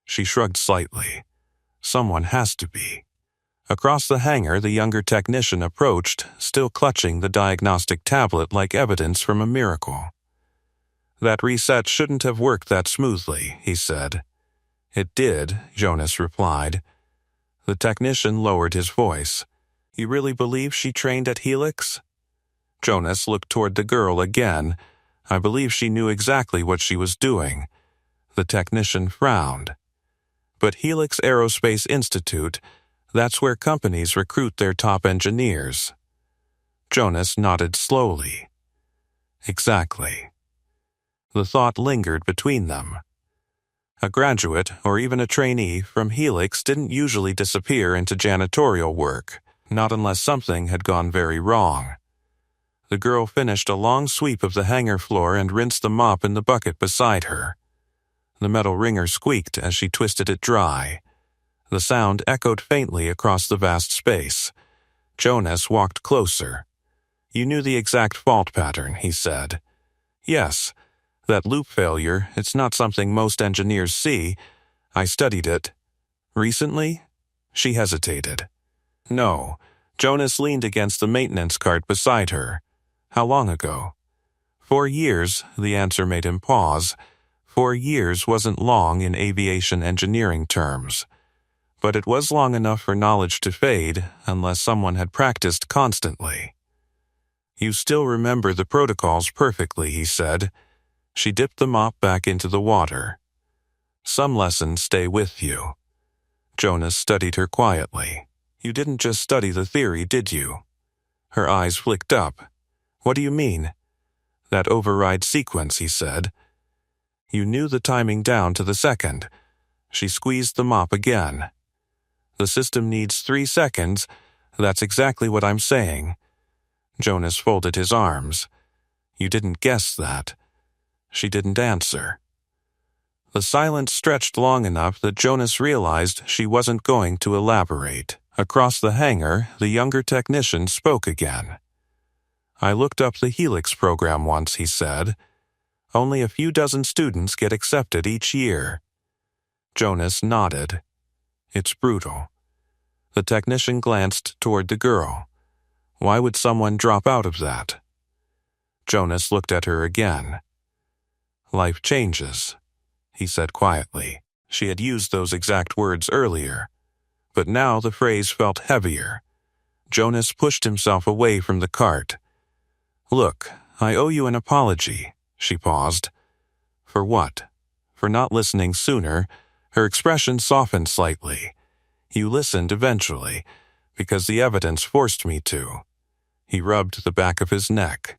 She shrugged slightly. "Someone has to be." Across the hangar, the younger technician approached, still clutching the diagnostic tablet like evidence from a miracle. "That reset shouldn't have worked that smoothly," he said. "It did," Jonas replied. The technician lowered his voice. "You really believe she trained at Helix?" Jonas looked toward the girl again. "I believe she knew exactly what she was doing." The technician frowned. "But Helix Aerospace Institute, that's where companies recruit their top engineers." Jonas nodded slowly. "Exactly." The thought lingered between them. A graduate, or even a trainee, from Helix didn't usually disappear into janitorial work, not unless something had gone very wrong. The girl finished a long sweep of the hangar floor and rinsed the mop in the bucket beside her. The metal wringer squeaked as she twisted it dry. The sound echoed faintly across the vast space. Jonas walked closer. "You knew the exact fault pattern," he said. "Yes. That loop failure, it's not something most engineers see. I studied it." "Recently?" She hesitated. "No." Jonas leaned against the maintenance cart beside her. "How long ago?" 4 years, the answer made him pause. 4 years wasn't long in aviation engineering terms. But it was long enough for knowledge to fade unless someone had practiced constantly. "You still remember the protocols perfectly," he said. She dipped the mop back into the water. "Some lessons stay with you." Jonas studied her quietly. "You didn't just study the theory, did you?" Her eyes flicked up. "What do you mean?" "That override sequence," he said. "You knew the timing down to the second." She squeezed the mop again. "The system needs 3 seconds. That's exactly what I'm saying." Jonas folded his arms. "You didn't guess that." She didn't answer. The silence stretched long enough that Jonas realized she wasn't going to elaborate. Across the hangar, the younger technician spoke again. "I looked up the Helix program once," he said. "Only a few dozen students get accepted each year." Jonas nodded. "It's brutal." The technician glanced toward the girl. "Why would someone drop out of that?" Jonas looked at her again. "Life changes," he said quietly. She had used those exact words earlier, but now the phrase felt heavier. Jonas pushed himself away from the cart. "Look, I owe you an apology." She paused. "For what?" "For not listening sooner." Her expression softened slightly. "You listened eventually, because the evidence forced me to." He rubbed the back of his neck.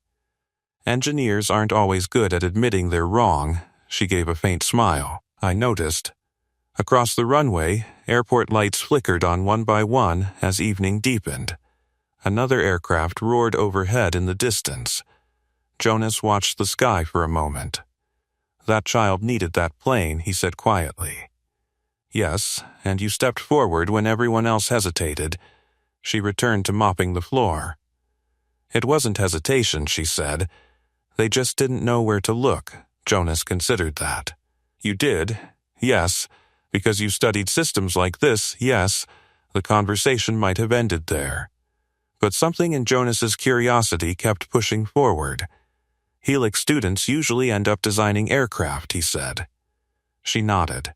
"Engineers aren't always good at admitting they're wrong." She gave a faint smile. "I noticed." Across the runway, airport lights flickered on one by one as evening deepened. Another aircraft roared overhead in the distance. Jonas watched the sky for a moment. "That child needed that plane," he said quietly. "Yes, and you stepped forward when everyone else hesitated." She returned to mopping the floor. "It wasn't hesitation," she said. "They just didn't know where to look." Jonas considered that. "You did, yes, because you studied systems like this, yes." The conversation might have ended there. But something in Jonas's curiosity kept pushing forward. "Helix students usually end up designing aircraft," he said. She nodded.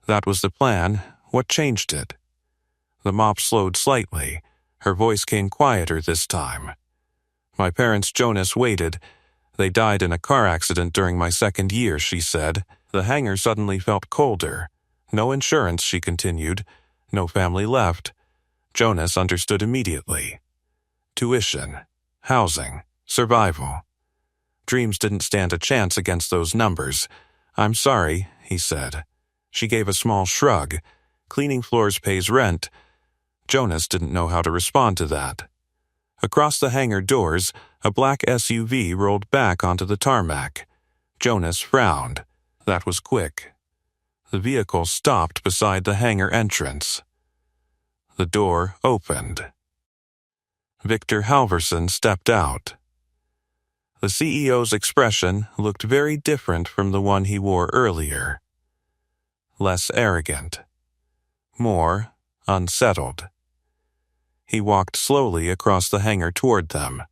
"That was the plan. What changed it?" The mop slowed slightly. Her voice came quieter this time. "My parents," Jonas waited. "They died in a car accident during my 2nd year," she said. The hangar suddenly felt colder. "No insurance," she continued. No family left. Jonas understood immediately. Tuition, housing, survival. Dreams didn't stand a chance against those numbers. "I'm sorry," he said. She gave a small shrug. "Cleaning floors pays rent." Jonas didn't know how to respond to that. Across the hangar doors, a black SUV rolled back onto the tarmac. Jonas frowned. That was quick. The vehicle stopped beside the hangar entrance. The door opened. Victor Halverson stepped out. The CEO's expression looked very different from the one he wore earlier. Less arrogant. More unsettled. He walked slowly across the hangar toward them.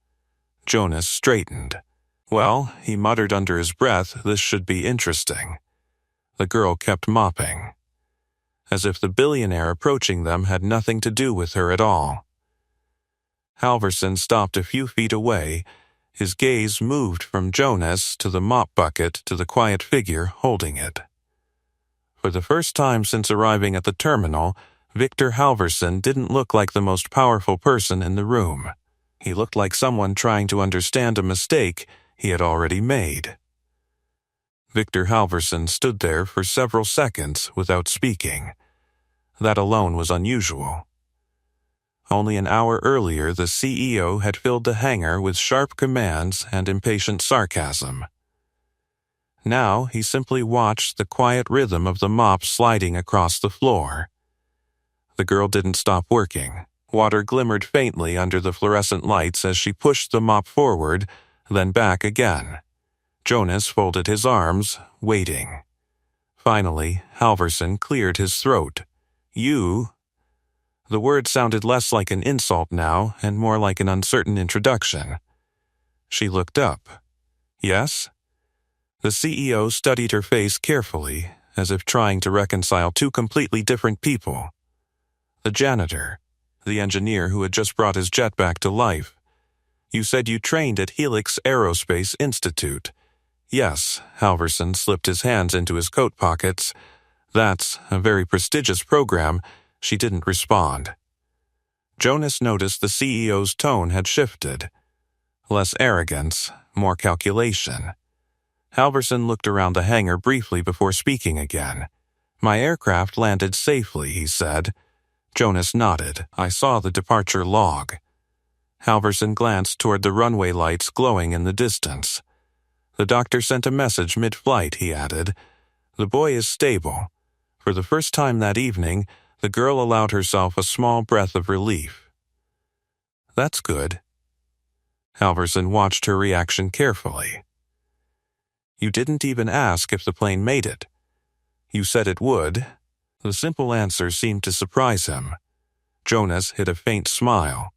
Jonas straightened. "Well," he muttered under his breath, "this should be interesting." The girl kept mopping, as if the billionaire approaching them had nothing to do with her at all. Halverson stopped a few feet away. His gaze moved from Jonas to the mop bucket to the quiet figure holding it. For the first time since arriving at the terminal, Victor Halverson didn't look like the most powerful person in the room. He looked like someone trying to understand a mistake he had already made. Victor Halverson stood there for several seconds without speaking. That alone was unusual. Only an hour earlier, the CEO had filled the hangar with sharp commands and impatient sarcasm. Now he simply watched the quiet rhythm of the mop sliding across the floor. The girl didn't stop working. Water glimmered faintly under the fluorescent lights as she pushed the mop forward, then back again. Jonas folded his arms, waiting. Finally, Halverson cleared his throat. "You?" The word sounded less like an insult now and more like an uncertain introduction. She looked up. "Yes?" The CEO studied her face carefully, as if trying to reconcile two completely different people. The janitor, the engineer who had just brought his jet back to life. "You said you trained at Helix Aerospace Institute." "Yes," Halverson slipped his hands into his coat pockets. "That's a very prestigious program." She didn't respond. Jonas noticed the CEO's tone had shifted. Less arrogance, more calculation. Halverson looked around the hangar briefly before speaking again. "My aircraft landed safely," he said. Jonas nodded. "I saw the departure log." Halverson glanced toward the runway lights glowing in the distance. "The doctor sent a message mid-flight," he added. "The boy is stable." For the first time that evening, the girl allowed herself a small breath of relief. "That's good." Halverson watched her reaction carefully. "You didn't even ask if the plane made it. You said it would." The simple answer seemed to surprise him. Jonas hid a faint smile.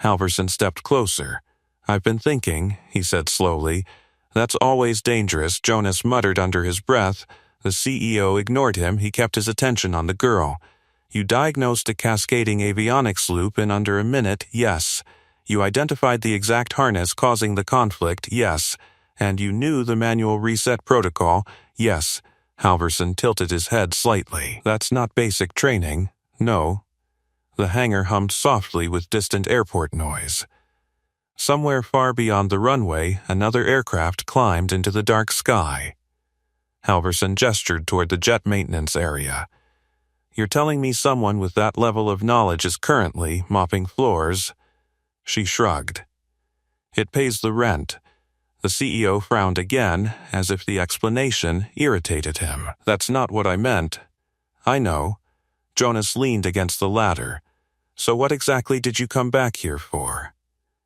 Halverson stepped closer. "I've been thinking," he said slowly. "That's always dangerous," Jonas muttered under his breath. The CEO ignored him. He kept his attention on the girl. "You diagnosed a cascading avionics loop in under a minute, yes. You identified the exact harness causing the conflict, yes. And you knew the manual reset protocol, yes." Halverson tilted his head slightly. "That's not basic training, no." The hangar hummed softly with distant airport noise. Somewhere far beyond the runway, another aircraft climbed into the dark sky. Halverson gestured toward the jet maintenance area. "You're telling me someone with that level of knowledge is currently mopping floors?" She shrugged. "It pays the rent." The CEO frowned again, as if the explanation irritated him. "That's not what I meant." "I know." Jonas leaned against the ladder. "So what exactly did you come back here for?"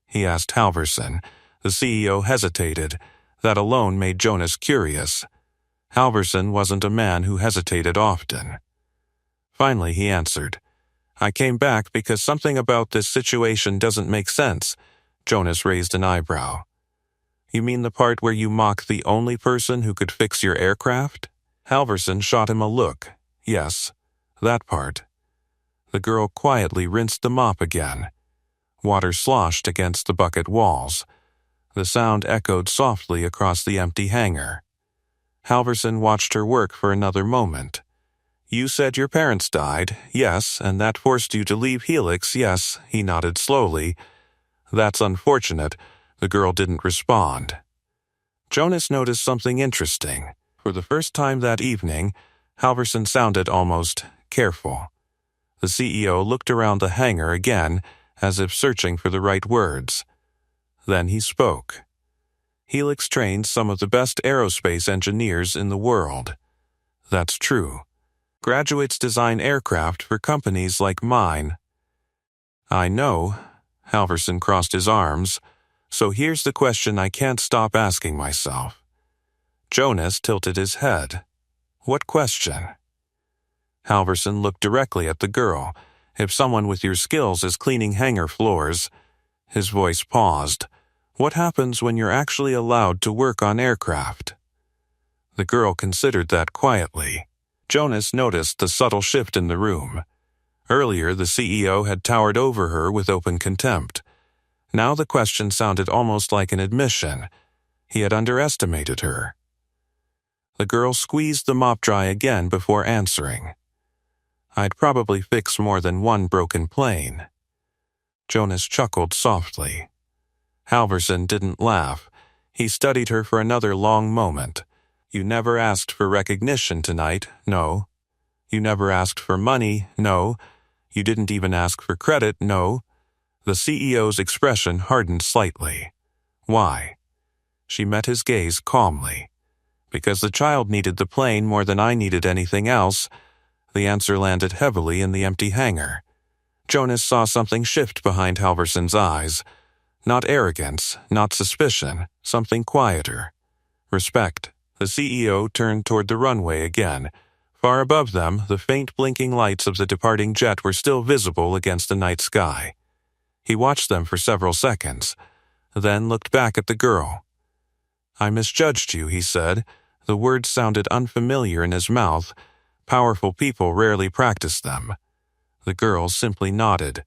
he asked Halverson. The CEO hesitated. That alone made Jonas curious. Halverson wasn't a man who hesitated often. Finally he answered. "I came back because something about this situation doesn't make sense." Jonas raised an eyebrow. "You mean the part where you mock the only person who could fix your aircraft?" Halverson shot him a look. "Yes, that part." The girl quietly rinsed the mop again. Water sloshed against the bucket walls. The sound echoed softly across the empty hangar. Halverson watched her work for another moment. You said your parents died, yes, and that forced you to leave Helix, yes, he nodded slowly. That's unfortunate. The girl didn't respond. Jonas noticed something interesting. For the first time that evening, Halverson sounded almost careful. The CEO looked around the hangar again, as if searching for the right words. Then he spoke. Helix trains some of the best aerospace engineers in the world. That's true. Graduates design aircraft for companies like mine. I know, Halverson crossed his arms, so here's the question I can't stop asking myself. Jonas tilted his head. What question? Halverson looked directly at the girl. If someone with your skills is cleaning hangar floors, his voice paused. What happens when you're actually allowed to work on aircraft? The girl considered that quietly. Jonas noticed the subtle shift in the room. Earlier, the CEO had towered over her with open contempt. Now the question sounded almost like an admission. He had underestimated her. The girl squeezed the mop dry again before answering. I'd probably fix more than one broken plane. Jonas chuckled softly. Halverson didn't laugh. He studied her for another long moment. You never asked for recognition tonight, no. You never asked for money, no. You didn't even ask for credit, no. The CEO's expression hardened slightly. Why? She met his gaze calmly. Because the child needed the plane more than I needed anything else. The answer landed heavily in the empty hangar. Jonas saw something shift behind Halverson's eyes. Not arrogance, not suspicion, something quieter. Respect. The CEO turned toward the runway again. Far above them, the faint blinking lights of the departing jet were still visible against the night sky. He watched them for several seconds, then looked back at the girl. I misjudged you, he said. The words sounded unfamiliar in his mouth. Powerful people rarely practice them. The girl simply nodded.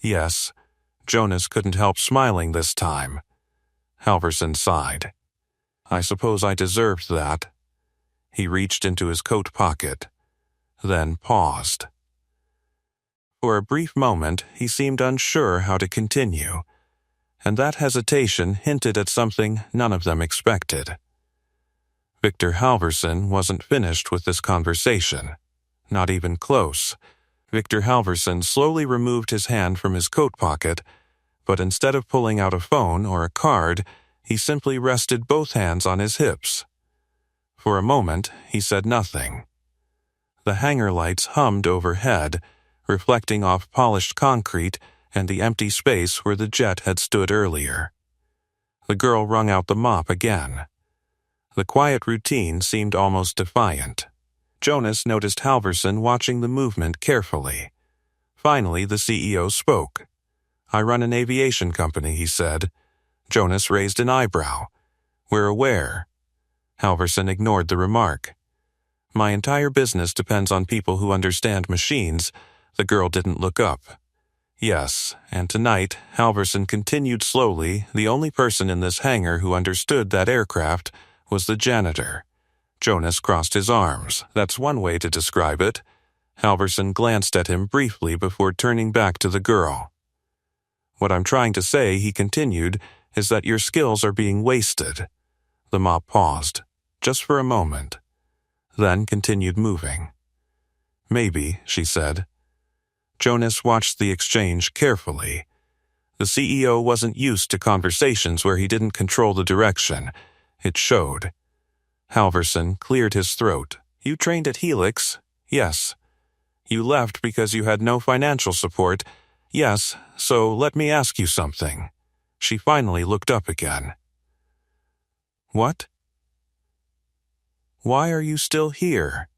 Yes. Jonas couldn't help smiling this time. Halverson sighed. I suppose I deserved that. He reached into his coat pocket, then paused. For a brief moment, he seemed unsure how to continue, and that hesitation hinted at something none of them expected. Victor Halverson wasn't finished with this conversation. Not even close. Victor Halverson slowly removed his hand from his coat pocket, but instead of pulling out a phone or a card, he simply rested both hands on his hips. For a moment, he said nothing. The hangar lights hummed overhead, reflecting off polished concrete and the empty space where the jet had stood earlier. The girl wrung out the mop again. The quiet routine seemed almost defiant. Jonas noticed Halverson watching the movement carefully. Finally, the CEO spoke. I run an aviation company, he said. Jonas raised an eyebrow. We're aware. Halverson ignored the remark. My entire business depends on people who understand machines. The girl didn't look up. Yes, and tonight, Halverson continued slowly, the only person in this hangar who understood that aircraft was the janitor. Jonas crossed his arms. That's one way to describe it. Halverson glanced at him briefly before turning back to the girl. What I'm trying to say, he continued, is that your skills are being wasted. The mop paused, just for a moment, then continued moving. Maybe, she said. Jonas watched the exchange carefully. The CEO wasn't used to conversations where he didn't control the direction. It showed. Halverson cleared his throat. You trained at Helix? Yes. You left because you had no financial support? Yes, so let me ask you something. She finally looked up again. What? Why are you still here?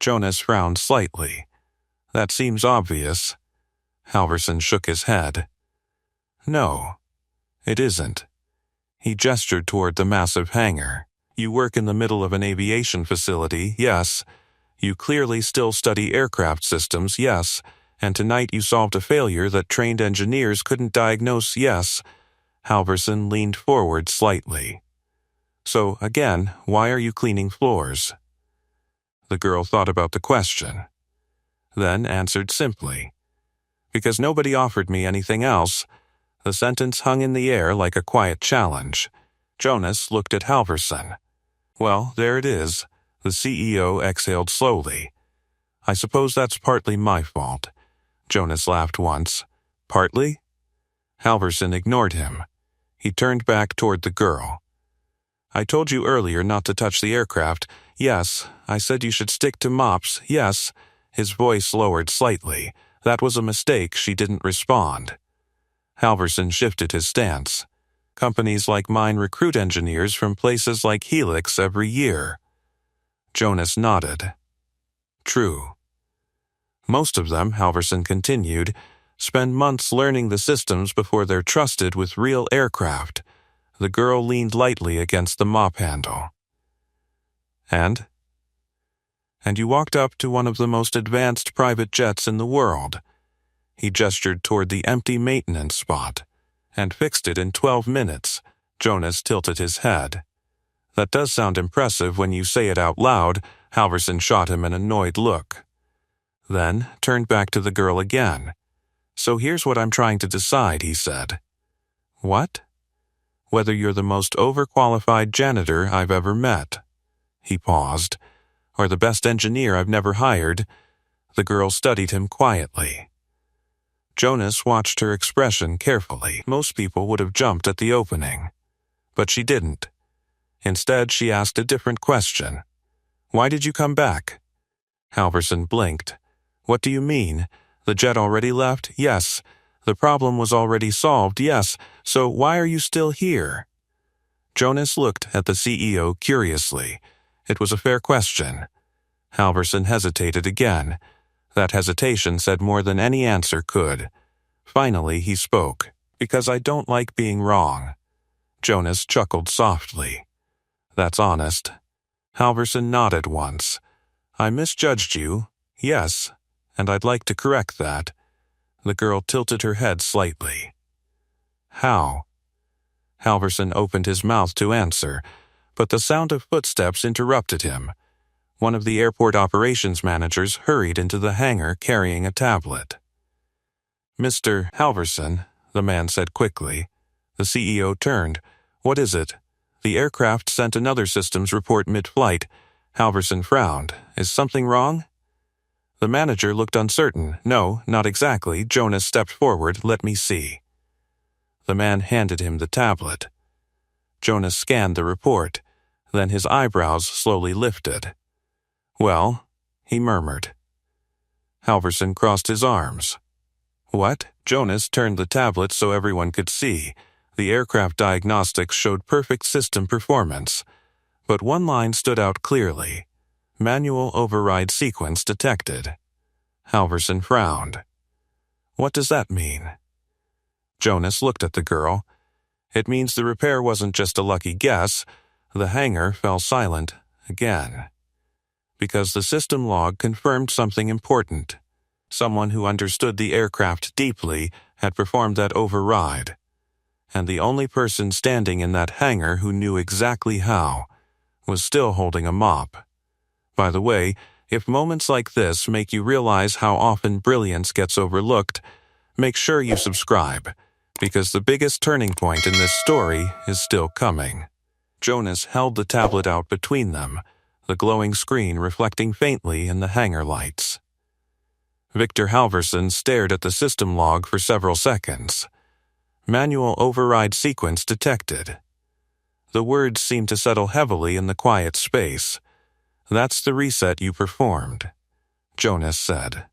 Jonas frowned slightly. That seems obvious. Halverson shook his head. No, it isn't. He gestured toward the massive hangar. You work in the middle of an aviation facility, yes. You clearly still study aircraft systems, yes. And tonight you solved a failure that trained engineers couldn't diagnose, yes. Halverson leaned forward slightly. So, again, why are you cleaning floors? The girl thought about the question, then answered simply. Because nobody offered me anything else. The sentence hung in the air like a quiet challenge. Jonas looked at Halverson. Well, there it is. The CEO exhaled slowly. I suppose that's partly my fault. Jonas laughed once. Partly? Halverson ignored him. He turned back toward the girl. I told you earlier not to touch the aircraft. Yes. I said you should stick to mops. Yes. His voice lowered slightly. That was a mistake. She didn't respond. Halverson shifted his stance. Companies like mine recruit engineers from places like Helix every year. Jonas nodded. True. Most of them, Halverson continued, spend months learning the systems before they're trusted with real aircraft. The girl leaned lightly against the mop handle. And you walked up to one of the most advanced private jets in the world. He gestured toward the empty maintenance spot, and fixed it in 12 minutes. Jonas tilted his head. That does sound impressive when you say it out loud. Halverson shot him an annoyed look. Then turned back to the girl again. So here's what I'm trying to decide, he said. What? Whether you're the most overqualified janitor I've ever met. He paused. Or the best engineer I've never hired. The girl studied him quietly. Jonas watched her expression carefully. Most people would have jumped at the opening. But she didn't. Instead, she asked a different question. Why did you come back? Halverson blinked. What do you mean? The jet already left? Yes. The problem was already solved? Yes. So why are you still here? Jonas looked at the CEO curiously. It was a fair question. Halverson hesitated again. That hesitation said more than any answer could. Finally, he spoke. Because I don't like being wrong. Jonas chuckled softly. That's honest. Halverson nodded once. I misjudged you. Yes. And I'd like to correct that. The girl tilted her head slightly. How? Halverson opened his mouth to answer, but the sound of footsteps interrupted him. One of the airport operations managers hurried into the hangar carrying a tablet. Mr. Halverson, the man said quickly. The CEO turned. What is it? The aircraft sent another systems report mid-flight. Halverson frowned. Is something wrong? The manager looked uncertain. No, not exactly. Jonas stepped forward. Let me see. The man handed him the tablet. Jonas scanned the report. Then his eyebrows slowly lifted. Well, he murmured. Halverson crossed his arms. What? Jonas turned the tablet so everyone could see. The aircraft diagnostics showed perfect system performance. But one line stood out clearly. Manual override sequence detected. Halverson frowned. What does that mean? Jonas looked at the girl. It means the repair wasn't just a lucky guess. The hangar fell silent again. Because the system log confirmed something important. Someone who understood the aircraft deeply had performed that override. And the only person standing in that hangar who knew exactly how was still holding a mop. By the way, if moments like this make you realize how often brilliance gets overlooked, make sure you subscribe, because the biggest turning point in this story is still coming. Jonas held the tablet out between them, the glowing screen reflecting faintly in the hangar lights. Victor Halverson stared at the system log for several seconds. Manual override sequence detected. The words seemed to settle heavily in the quiet space. That's the reset you performed, Jonas said.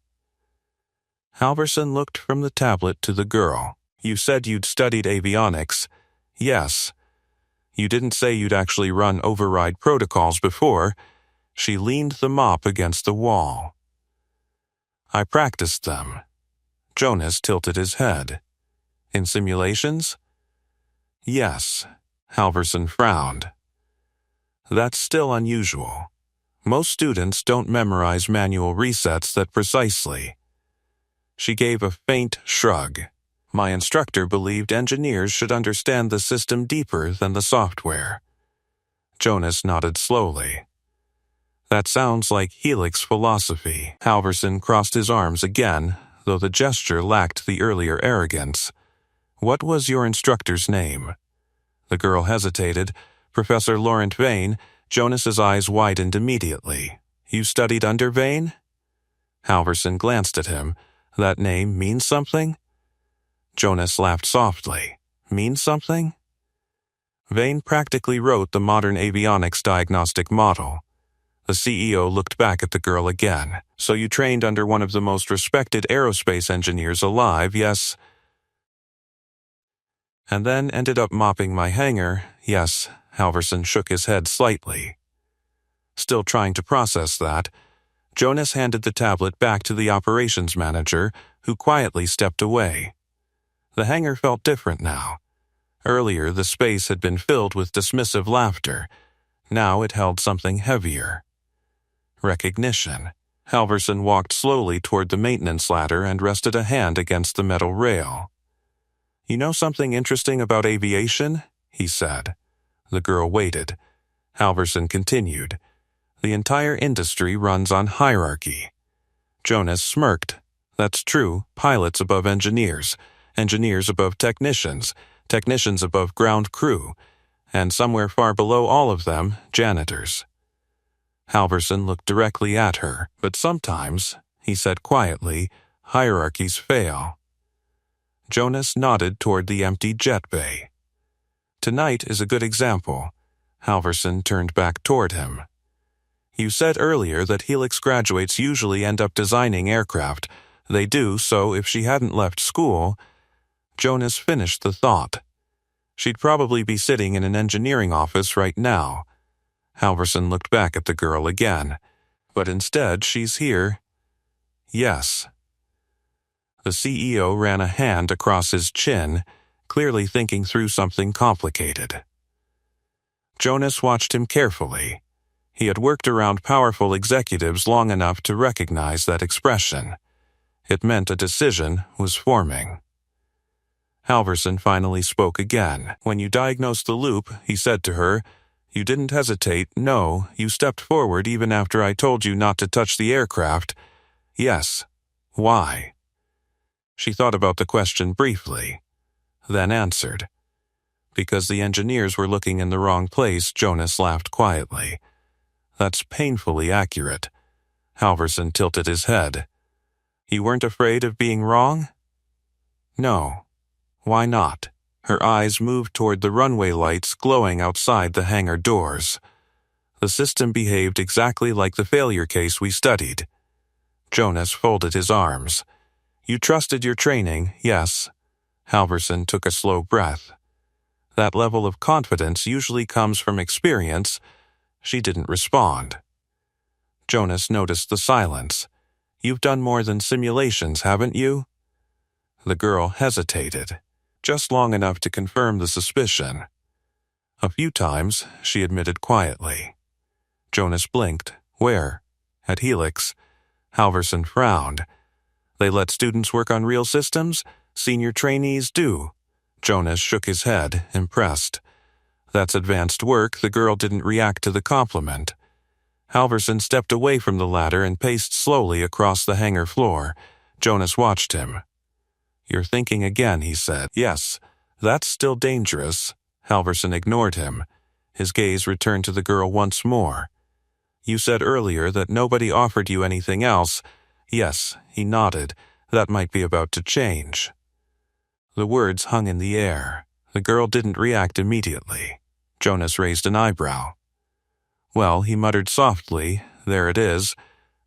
Halverson looked from the tablet to the girl. You said you'd studied avionics. Yes. You didn't say you'd actually run override protocols before. She leaned the mop against the wall. I practiced them. Jonas tilted his head. In simulations? Yes. Halverson frowned. That's still unusual. Most students don't memorize manual resets that precisely. She gave a faint shrug. My instructor believed engineers should understand the system deeper than the software. Jonas nodded slowly. That sounds like Helix philosophy. Halverson crossed his arms again, though the gesture lacked the earlier arrogance. What was your instructor's name? The girl hesitated. Professor Laurent Vane. Jonas's eyes widened immediately. You studied under Vane? Halverson glanced at him. That name means something? Jonas laughed softly. Means something? Vane practically wrote the modern avionics diagnostic model. The CEO looked back at the girl again. So you trained under one of the most respected aerospace engineers alive, yes? And then ended up mopping my hangar, yes. Halverson shook his head slightly. Still trying to process that, Jonas handed the tablet back to the operations manager, who quietly stepped away. The hangar felt different now. Earlier, the space had been filled with dismissive laughter. Now it held something heavier. Recognition. Halverson walked slowly toward the maintenance ladder and rested a hand against the metal rail. You know something interesting about aviation? He said. The girl waited. Halverson continued. The entire industry runs on hierarchy. Jonas smirked. That's true. Pilots above engineers, engineers above technicians, technicians above ground crew, and somewhere far below all of them, janitors. Halverson looked directly at her. But sometimes, he said quietly, hierarchies fail. Jonas nodded toward the empty jet bay. Tonight is a good example. Halverson turned back toward him. You said earlier that Helix graduates usually end up designing aircraft. They do, so if she hadn't left school... Jonas finished the thought. She'd probably be sitting in an engineering office right now. Halverson looked back at the girl again. But instead, she's here. Yes. The CEO ran a hand across his chin, clearly thinking through something complicated. Jonas watched him carefully. He had worked around powerful executives long enough to recognize that expression. It meant a decision was forming. Halverson finally spoke again. When you diagnosed the loop, he said to her, you didn't hesitate, no, you stepped forward even after I told you not to touch the aircraft. Yes. Why? She thought about the question briefly, then answered. Because the engineers were looking in the wrong place, Jonas laughed quietly. That's painfully accurate. Halverson tilted his head. You weren't afraid of being wrong? No. Why not? Her eyes moved toward the runway lights glowing outside the hangar doors. The system behaved exactly like the failure case we studied. Jonas folded his arms. You trusted your training, yes. Halverson took a slow breath. That level of confidence usually comes from experience. She didn't respond. Jonas noticed the silence. You've done more than simulations, haven't you? The girl hesitated. Just long enough to confirm the suspicion. A few times, she admitted quietly. Jonas blinked. Where? At Helix. Halverson frowned. They let students work on real systems? Senior trainees do. Jonas shook his head, impressed. That's advanced work. The girl didn't react to the compliment. Halverson stepped away from the ladder and paced slowly across the hangar floor. Jonas watched him. You're thinking again, he said. Yes, that's still dangerous. Halverson ignored him. His gaze returned to the girl once more. You said earlier that nobody offered you anything else. Yes, he nodded. That might be about to change. The words hung in the air. The girl didn't react immediately. Jonas raised an eyebrow. Well, he muttered softly, there it is.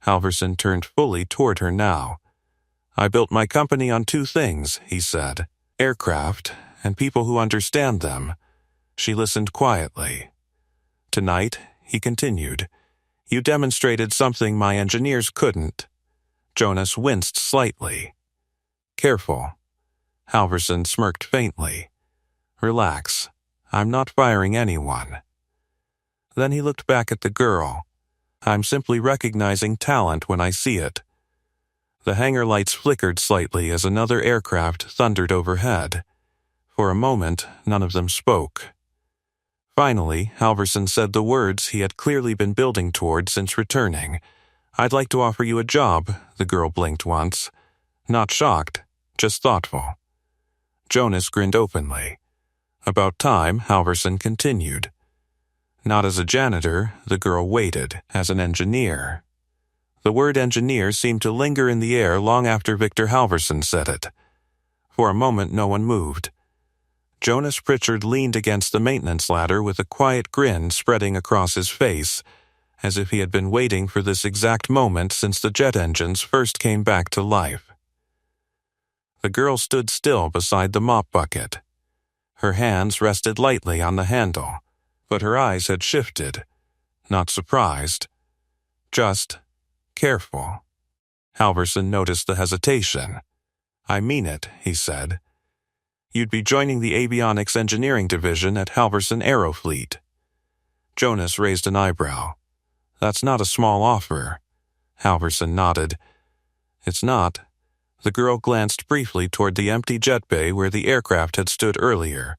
Halverson turned fully toward her now. I built my company on two things, he said. Aircraft and people who understand them. She listened quietly. Tonight, he continued, you demonstrated something my engineers couldn't. Jonas winced slightly. Careful. Halverson smirked faintly. Relax. I'm not firing anyone. Then he looked back at the girl. I'm simply recognizing talent when I see it. The hangar lights flickered slightly as another aircraft thundered overhead. For a moment, none of them spoke. Finally, Halverson said the words he had clearly been building toward since returning. "I'd like to offer you a job," the girl blinked once. Not shocked, just thoughtful. Jonas grinned openly. About time, Halverson continued. "Not as a janitor," the girl waited, "as an engineer." The word engineer seemed to linger in the air long after Victor Halverson said it. For a moment no one moved. Jonas Pritchard leaned against the maintenance ladder with a quiet grin spreading across his face, as if he had been waiting for this exact moment since the jet engines first came back to life. The girl stood still beside the mop bucket. Her hands rested lightly on the handle, but her eyes had shifted, not surprised, just careful. Halverson noticed the hesitation. "I mean it," he said. "You'd be joining the avionics engineering division at Halverson Aerofleet." Jonas raised an eyebrow. "That's not a small offer." Halverson nodded. "It's not." The girl glanced briefly toward the empty jet bay where the aircraft had stood earlier.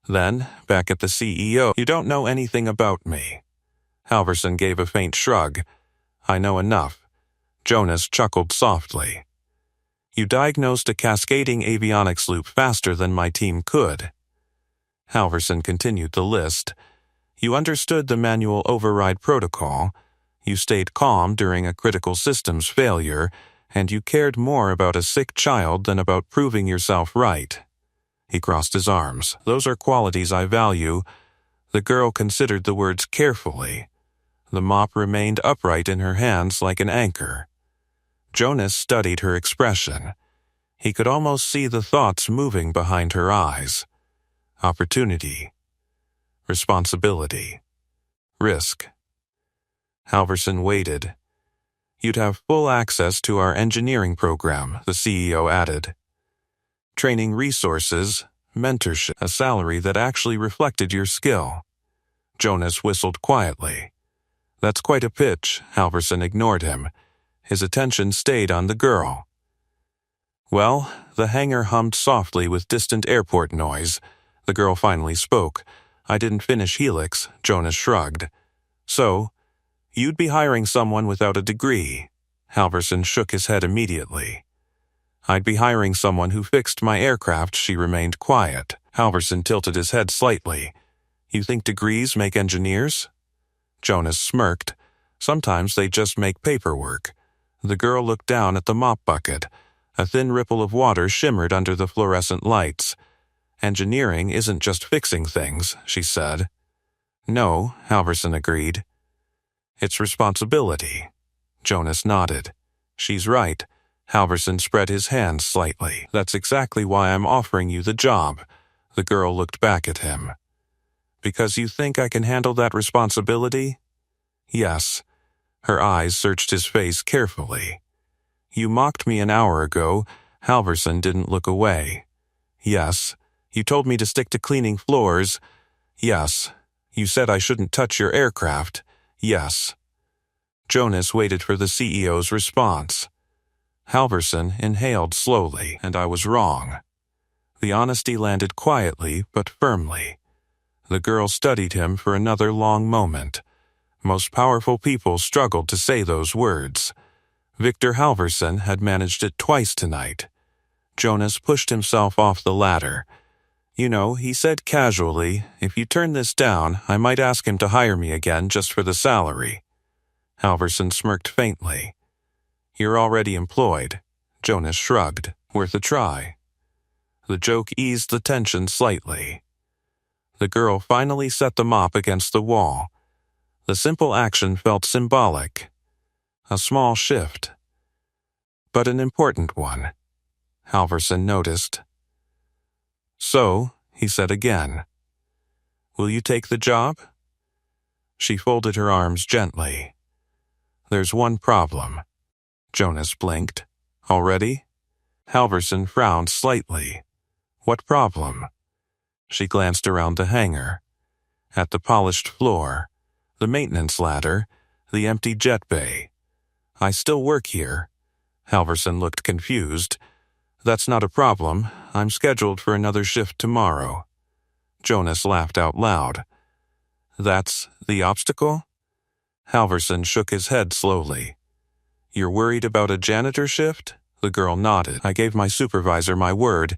Then, back at the CEO, "You don't know anything about me." Halverson gave a faint shrug. "I know enough." Jonas chuckled softly. "You diagnosed a cascading avionics loop faster than my team could." Halverson continued the list. "You understood the manual override protocol. You stayed calm during a critical systems failure, and you cared more about a sick child than about proving yourself right." He crossed his arms. "Those are qualities I value." The girl considered the words carefully. The mop remained upright in her hands like an anchor. Jonas studied her expression. He could almost see the thoughts moving behind her eyes. Opportunity. Responsibility. Risk. Halverson waited. "You'd have full access to our engineering program," the CEO added. "Training resources, mentorship, a salary that actually reflected your skill." Jonas whistled quietly. "That's quite a pitch." Halverson ignored him. His attention stayed on the girl. "Well," the hangar hummed softly with distant airport noise. The girl finally spoke. "I didn't finish Helix," Jonas shrugged. "So, you'd be hiring someone without a degree." Halverson shook his head immediately. "I'd be hiring someone who fixed my aircraft." She remained quiet. Halverson tilted his head slightly. "You think degrees make engineers?" Jonas smirked. "Sometimes they just make paperwork." The girl looked down at the mop bucket. A thin ripple of water shimmered under the fluorescent lights. "Engineering isn't just fixing things," she said. "No," Halverson agreed. "It's responsibility." Jonas nodded. "She's right." Halverson spread his hands slightly. "That's exactly why I'm offering you the job." The girl looked back at him. "Because you think I can handle that responsibility?" "Yes." Her eyes searched his face carefully. "You mocked me an hour ago." Halverson didn't look away. "Yes." "You told me to stick to cleaning floors." "Yes." "You said I shouldn't touch your aircraft." "Yes." Jonas waited for the CEO's response. Halverson inhaled slowly, "And I was wrong." The honesty landed quietly but firmly. The girl studied him for another long moment. Most powerful people struggled to say those words. Victor Halverson had managed it twice tonight. Jonas pushed himself off the ladder. "You know," he said casually, "if you turn this down, I might ask him to hire me again just for the salary." Halverson smirked faintly. "You're already employed." Jonas shrugged. "Worth a try." The joke eased the tension slightly. The girl finally set the mop against the wall. The simple action felt symbolic. A small shift. But an important one. Halverson noticed. "So," he said again, "will you take the job?" She folded her arms gently. "There's one problem." Jonas blinked. "Already?" Halverson frowned slightly. "What problem?" She glanced around the hangar. At the polished floor, the maintenance ladder, the empty jet bay. "I still work here." Halverson looked confused. "That's not a problem. I'm scheduled for another shift tomorrow." Jonas laughed out loud. That's the obstacle? Halverson shook his head slowly. You're worried about a janitor shift? The girl nodded. I gave my supervisor my word.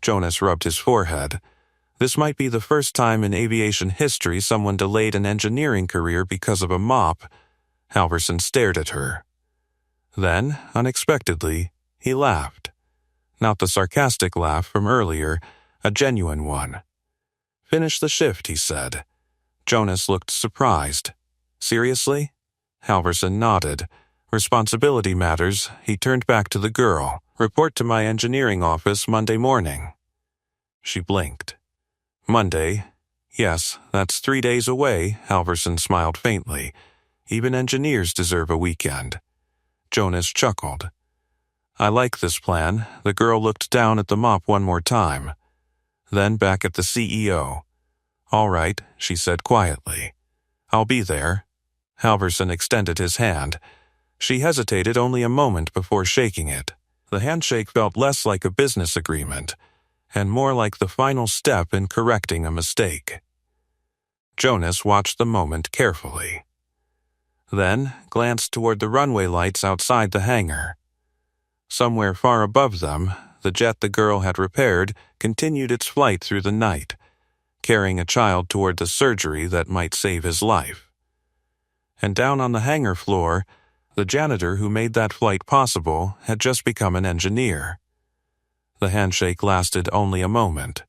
Jonas rubbed his forehead. This might be the first time in aviation history someone delayed an engineering career because of a mop. Halverson stared at her. Then, unexpectedly, he laughed. Not the sarcastic laugh from earlier, a genuine one. Finish the shift, he said. Jonas looked surprised. Seriously? Halverson nodded. Responsibility matters. He turned back to the girl. Report to my engineering office Monday morning. She blinked. Monday? Yes, that's 3 days away, Halverson smiled faintly. Even engineers deserve a weekend. Jonas chuckled. I like this plan. The girl looked down at the mop one more time. Then back at the CEO. All right, she said quietly. I'll be there. Halverson extended his hand. She hesitated only a moment before shaking it. The handshake felt less like a business agreement, and more like the final step in correcting a mistake. Jonas watched the moment carefully. Then glanced toward the runway lights outside the hangar. Somewhere far above them, the jet the girl had repaired continued its flight through the night, carrying a child toward the surgery that might save his life. And down on the hangar floor, the janitor who made that flight possible had just become an engineer. The handshake lasted only a moment.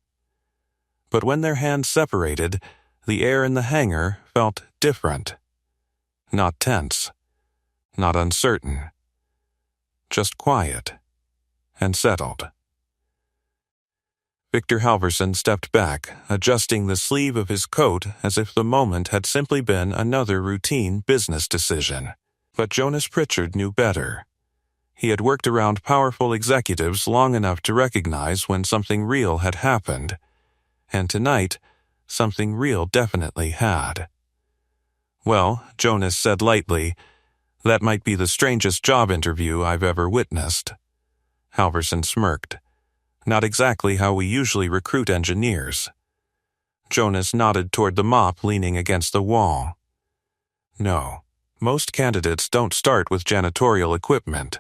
But when their hands separated, the air in the hangar felt different. Not tense, not uncertain, just quiet and settled. Victor Halverson stepped back, adjusting the sleeve of his coat as if the moment had simply been another routine business decision. But Jonas Pritchard knew better. He had worked around powerful executives long enough to recognize when something real had happened, and tonight, something real definitely had. Well, Jonas said lightly, that might be the strangest job interview I've ever witnessed. Halverson smirked. Not exactly how we usually recruit engineers. Jonas nodded toward the mop leaning against the wall. No, most candidates don't start with janitorial equipment.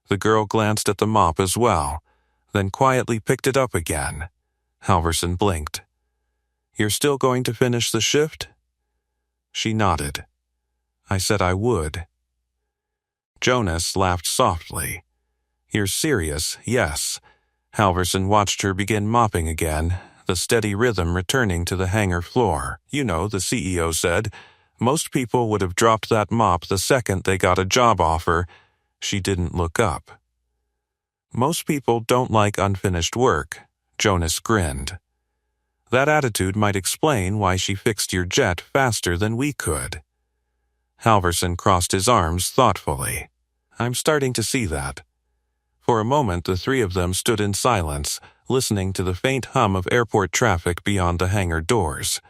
The girl glanced at the mop as well, then quietly picked it up again. Halverson blinked. You're still going to finish the shift? She nodded. I said I would. Jonas laughed softly. You're serious, yes. Halverson watched her begin mopping again, the steady rhythm returning to the hangar floor. You know, the CEO said, most people would have dropped that mop the second they got a job offer. She didn't look up. Most people don't like unfinished work, Jonas grinned. That attitude might explain why she fixed your jet faster than we could. Halverson crossed his arms thoughtfully. I'm starting to see that. For a moment, the three of them stood in silence, listening to the faint hum of airport traffic beyond the hangar doors.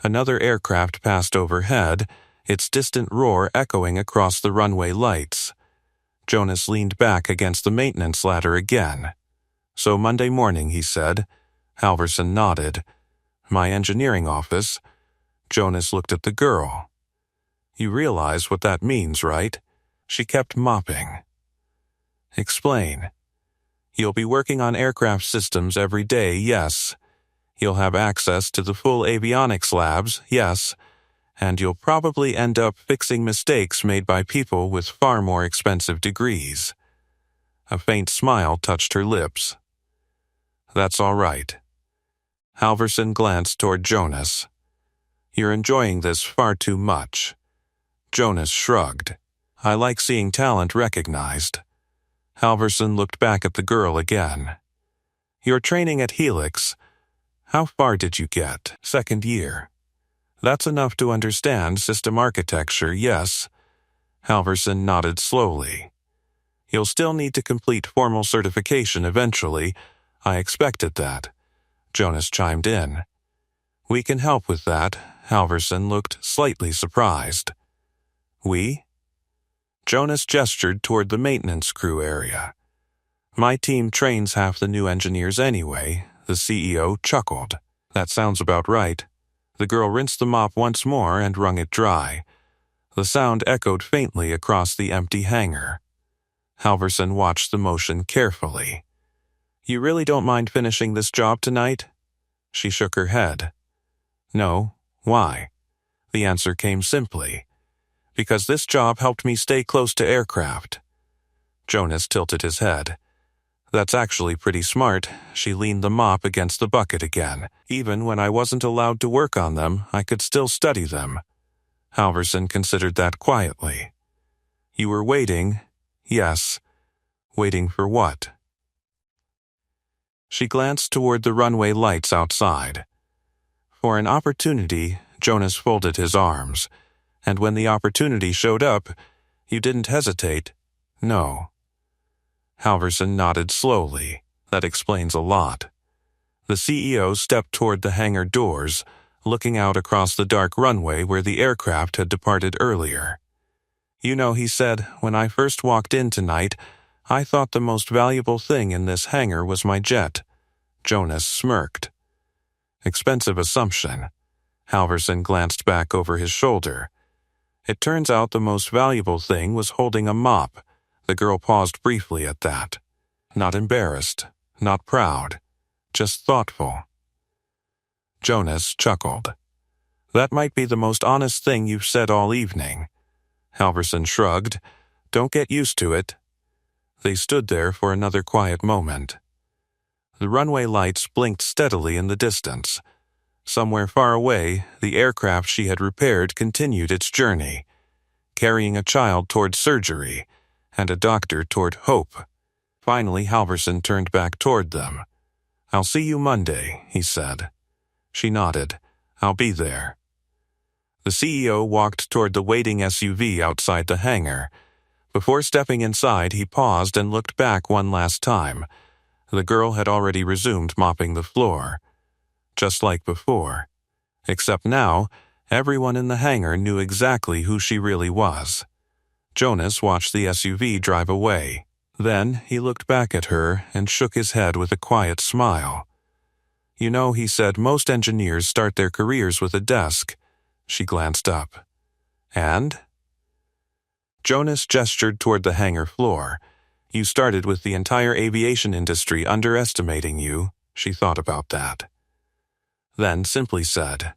Another aircraft passed overhead, its distant roar echoing across the runway lights. Jonas leaned back against the maintenance ladder again. So Monday morning, he said. Halverson nodded. My engineering office. Jonas looked at the girl. You realize what that means, right? She kept mopping. Explain. You'll be working on aircraft systems every day, yes. You'll have access to the full avionics labs, yes. And you'll probably end up fixing mistakes made by people with far more expensive degrees. A faint smile touched her lips. That's all right. Halverson glanced toward Jonas. You're enjoying this far too much. Jonas shrugged. I like seeing talent recognized. Halverson looked back at the girl again. You're training at Helix. How far did you get? Second year. That's enough to understand system architecture, yes. Halverson nodded slowly. You'll still need to complete formal certification eventually. I expected that. Jonas chimed in. We can help with that. Halverson looked slightly surprised. We? Jonas gestured toward the maintenance crew area. My team trains half the new engineers anyway. The CEO chuckled. That sounds about right. The girl rinsed the mop once more and wrung it dry. The sound echoed faintly across the empty hangar. Halverson watched the motion carefully. "You really don't mind finishing this job tonight?" She shook her head. "No. Why?" The answer came simply. "Because this job helped me stay close to aircraft." Jonas tilted his head. "That's actually pretty smart." She leaned the mop against the bucket again. "Even when I wasn't allowed to work on them, I could still study them." Halverson considered that quietly. "You were waiting." "Yes." "Waiting for what?" She glanced toward the runway lights outside. "For an opportunity," Jonas folded his arms. "And when the opportunity showed up, you didn't hesitate." "No." Halverson nodded slowly. "That explains a lot." The CEO stepped toward the hangar doors, looking out across the dark runway where the aircraft had departed earlier. "You know," he said, "when I first walked in tonight, I thought the most valuable thing in this hangar was my jet." Jonas smirked. "Expensive assumption." Halverson glanced back over his shoulder. "It turns out the most valuable thing was holding a mop." The girl paused briefly at that. Not embarrassed, not proud, just thoughtful. Jonas chuckled. "That might be the most honest thing you've said all evening." Halverson shrugged. "Don't get used to it." They stood there for another quiet moment. The runway lights blinked steadily in the distance. Somewhere far away, the aircraft she had repaired continued its journey, carrying a child toward surgery and a doctor toward hope. Finally, Halverson turned back toward them. "I'll see you Monday," he said. She nodded. "I'll be there." The CEO walked toward the waiting SUV outside the hangar. Before stepping inside, he paused and looked back one last time. The girl had already resumed mopping the floor. Just like before. Except now, everyone in the hangar knew exactly who she really was. Jonas watched the SUV drive away. Then he looked back at her and shook his head with a quiet smile. "You know," he said, "most engineers start their careers with a desk." She glanced up. "And?" Jonas gestured toward the hangar floor. "You started with the entire aviation industry underestimating you." She thought about that. Then simply said,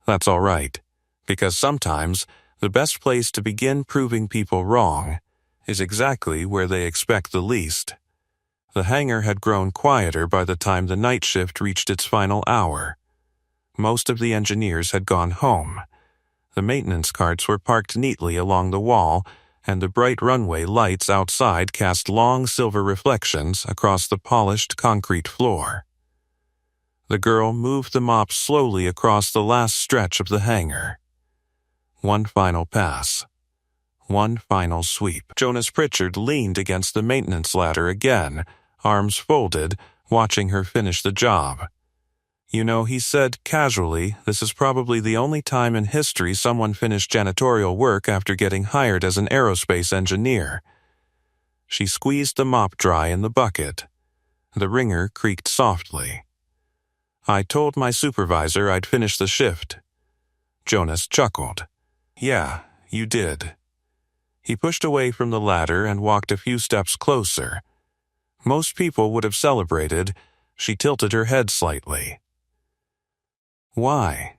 "That's all right, because sometimes the best place to begin proving people wrong is exactly where they expect the least." The hangar had grown quieter by the time the night shift reached its final hour. Most of the engineers had gone home. The maintenance carts were parked neatly along the wall, and the bright runway lights outside cast long silver reflections across the polished concrete floor. The girl moved the mop slowly across the last stretch of the hangar. One final pass. One final sweep. Jonas Pritchard leaned against the maintenance ladder again, arms folded, watching her finish the job. "You know," he said casually, "this is probably the only time in history someone finished janitorial work after getting hired as an aerospace engineer." She squeezed the mop dry in the bucket. The wringer creaked softly. "I told my supervisor I'd finish the shift." Jonas chuckled. "Yeah, you did." He pushed away from the ladder and walked a few steps closer. Most people would have celebrated. She tilted her head slightly. "Why?"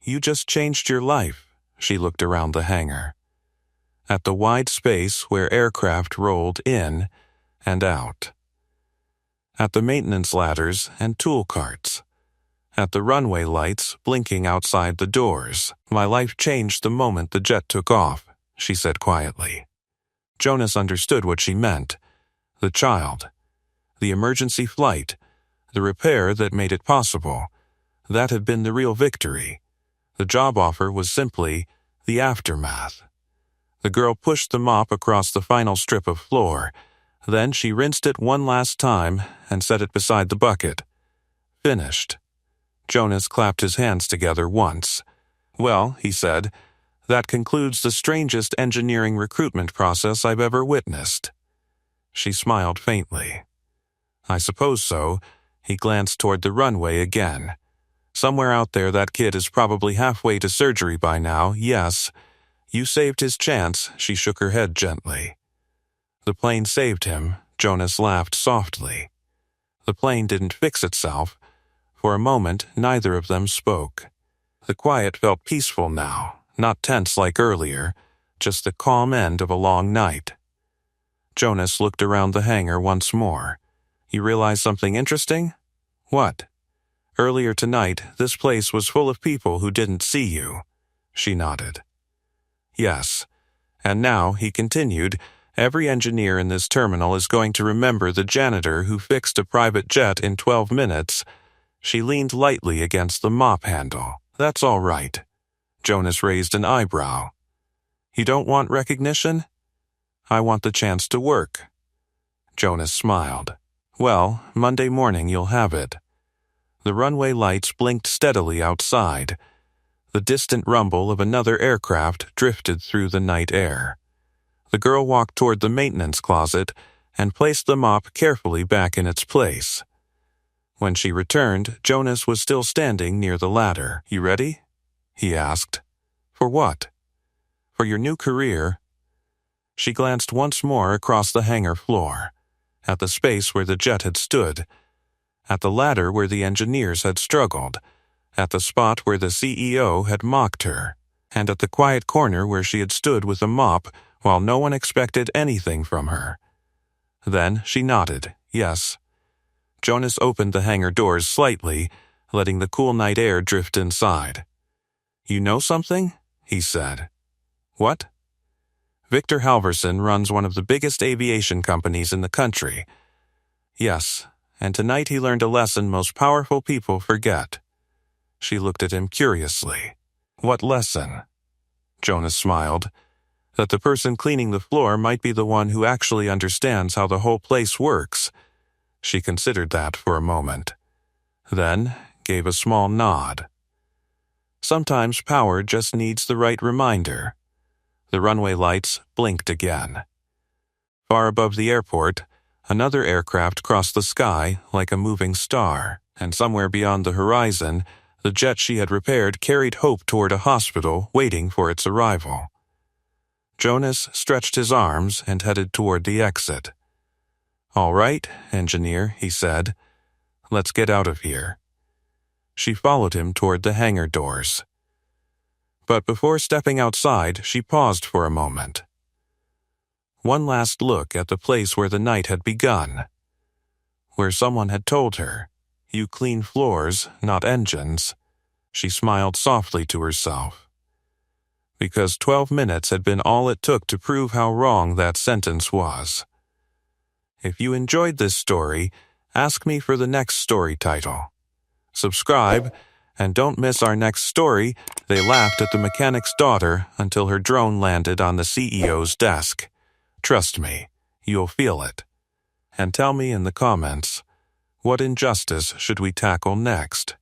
"You just changed your life." She looked around the hangar. At the wide space where aircraft rolled in and out. At the maintenance ladders and tool carts. At the runway lights blinking outside the doors. "My life changed the moment the jet took off," she said quietly. Jonas understood what she meant. The child. The emergency flight. The repair that made it possible. That had been the real victory. The job offer was simply the aftermath. The girl pushed the mop across the final strip of floor. Then she rinsed it one last time and set it beside the bucket. Finished. Jonas clapped his hands together once. "Well," he said, "that concludes the strangest engineering recruitment process I've ever witnessed." She smiled faintly. "I suppose so." He glanced toward the runway again. Somewhere out there that kid is probably halfway to surgery by now, yes. You saved his chance, she shook her head gently. The plane saved him, Jonas laughed softly. The plane didn't fix itself. For a moment, neither of them spoke. The quiet felt peaceful now, not tense like earlier, just the calm end of a long night. Jonas looked around the hangar once more. You realize something interesting? What? Earlier tonight, this place was full of people who didn't see you. She nodded. Yes. And now, he continued, every engineer in this terminal is going to remember the janitor who fixed a private jet in 12 minutes. She leaned lightly against the mop handle. That's all right. Jonas raised an eyebrow. You don't want recognition? I want the chance to work. Jonas smiled. Well, Monday morning you'll have it. The runway lights blinked steadily outside. The distant rumble of another aircraft drifted through the night air. The girl walked toward the maintenance closet and placed the mop carefully back in its place. When she returned, Jonas was still standing near the ladder. You ready? He asked. For what? For your new career. She glanced once more across the hangar floor, at the space where the jet had stood, at the ladder where the engineers had struggled, at the spot where the CEO had mocked her, and at the quiet corner where she had stood with a mop while no one expected anything from her. Then she nodded, yes. Jonas opened the hangar doors slightly, letting the cool night air drift inside. You know something? He said. What? Victor Halverson runs one of the biggest aviation companies in the country. Yes, and tonight he learned a lesson most powerful people forget. She looked at him curiously. What lesson? Jonas smiled. That the person cleaning the floor might be the one who actually understands how the whole place works. She considered that for a moment. Then gave a small nod. Sometimes power just needs the right reminder. The runway lights blinked again. Far above the airport, another aircraft crossed the sky like a moving star, and somewhere beyond the horizon, the jet she had repaired carried hope toward a hospital waiting for its arrival. Jonas stretched his arms and headed toward the exit. All right, engineer, he said. Let's get out of here. She followed him toward the hangar doors. But before stepping outside, she paused for a moment. One last look at the place where the night had begun, where someone had told her, you clean floors, not engines. She smiled softly to herself. Because 12 minutes had been all it took to prove how wrong that sentence was. If you enjoyed this story, ask me for the next story title. Subscribe, and don't miss our next story, They Laughed at the Mechanic's Daughter Until Her Drone Landed on the CEO's Desk. Trust me, you'll feel it. And tell me in the comments, what injustice should we tackle next?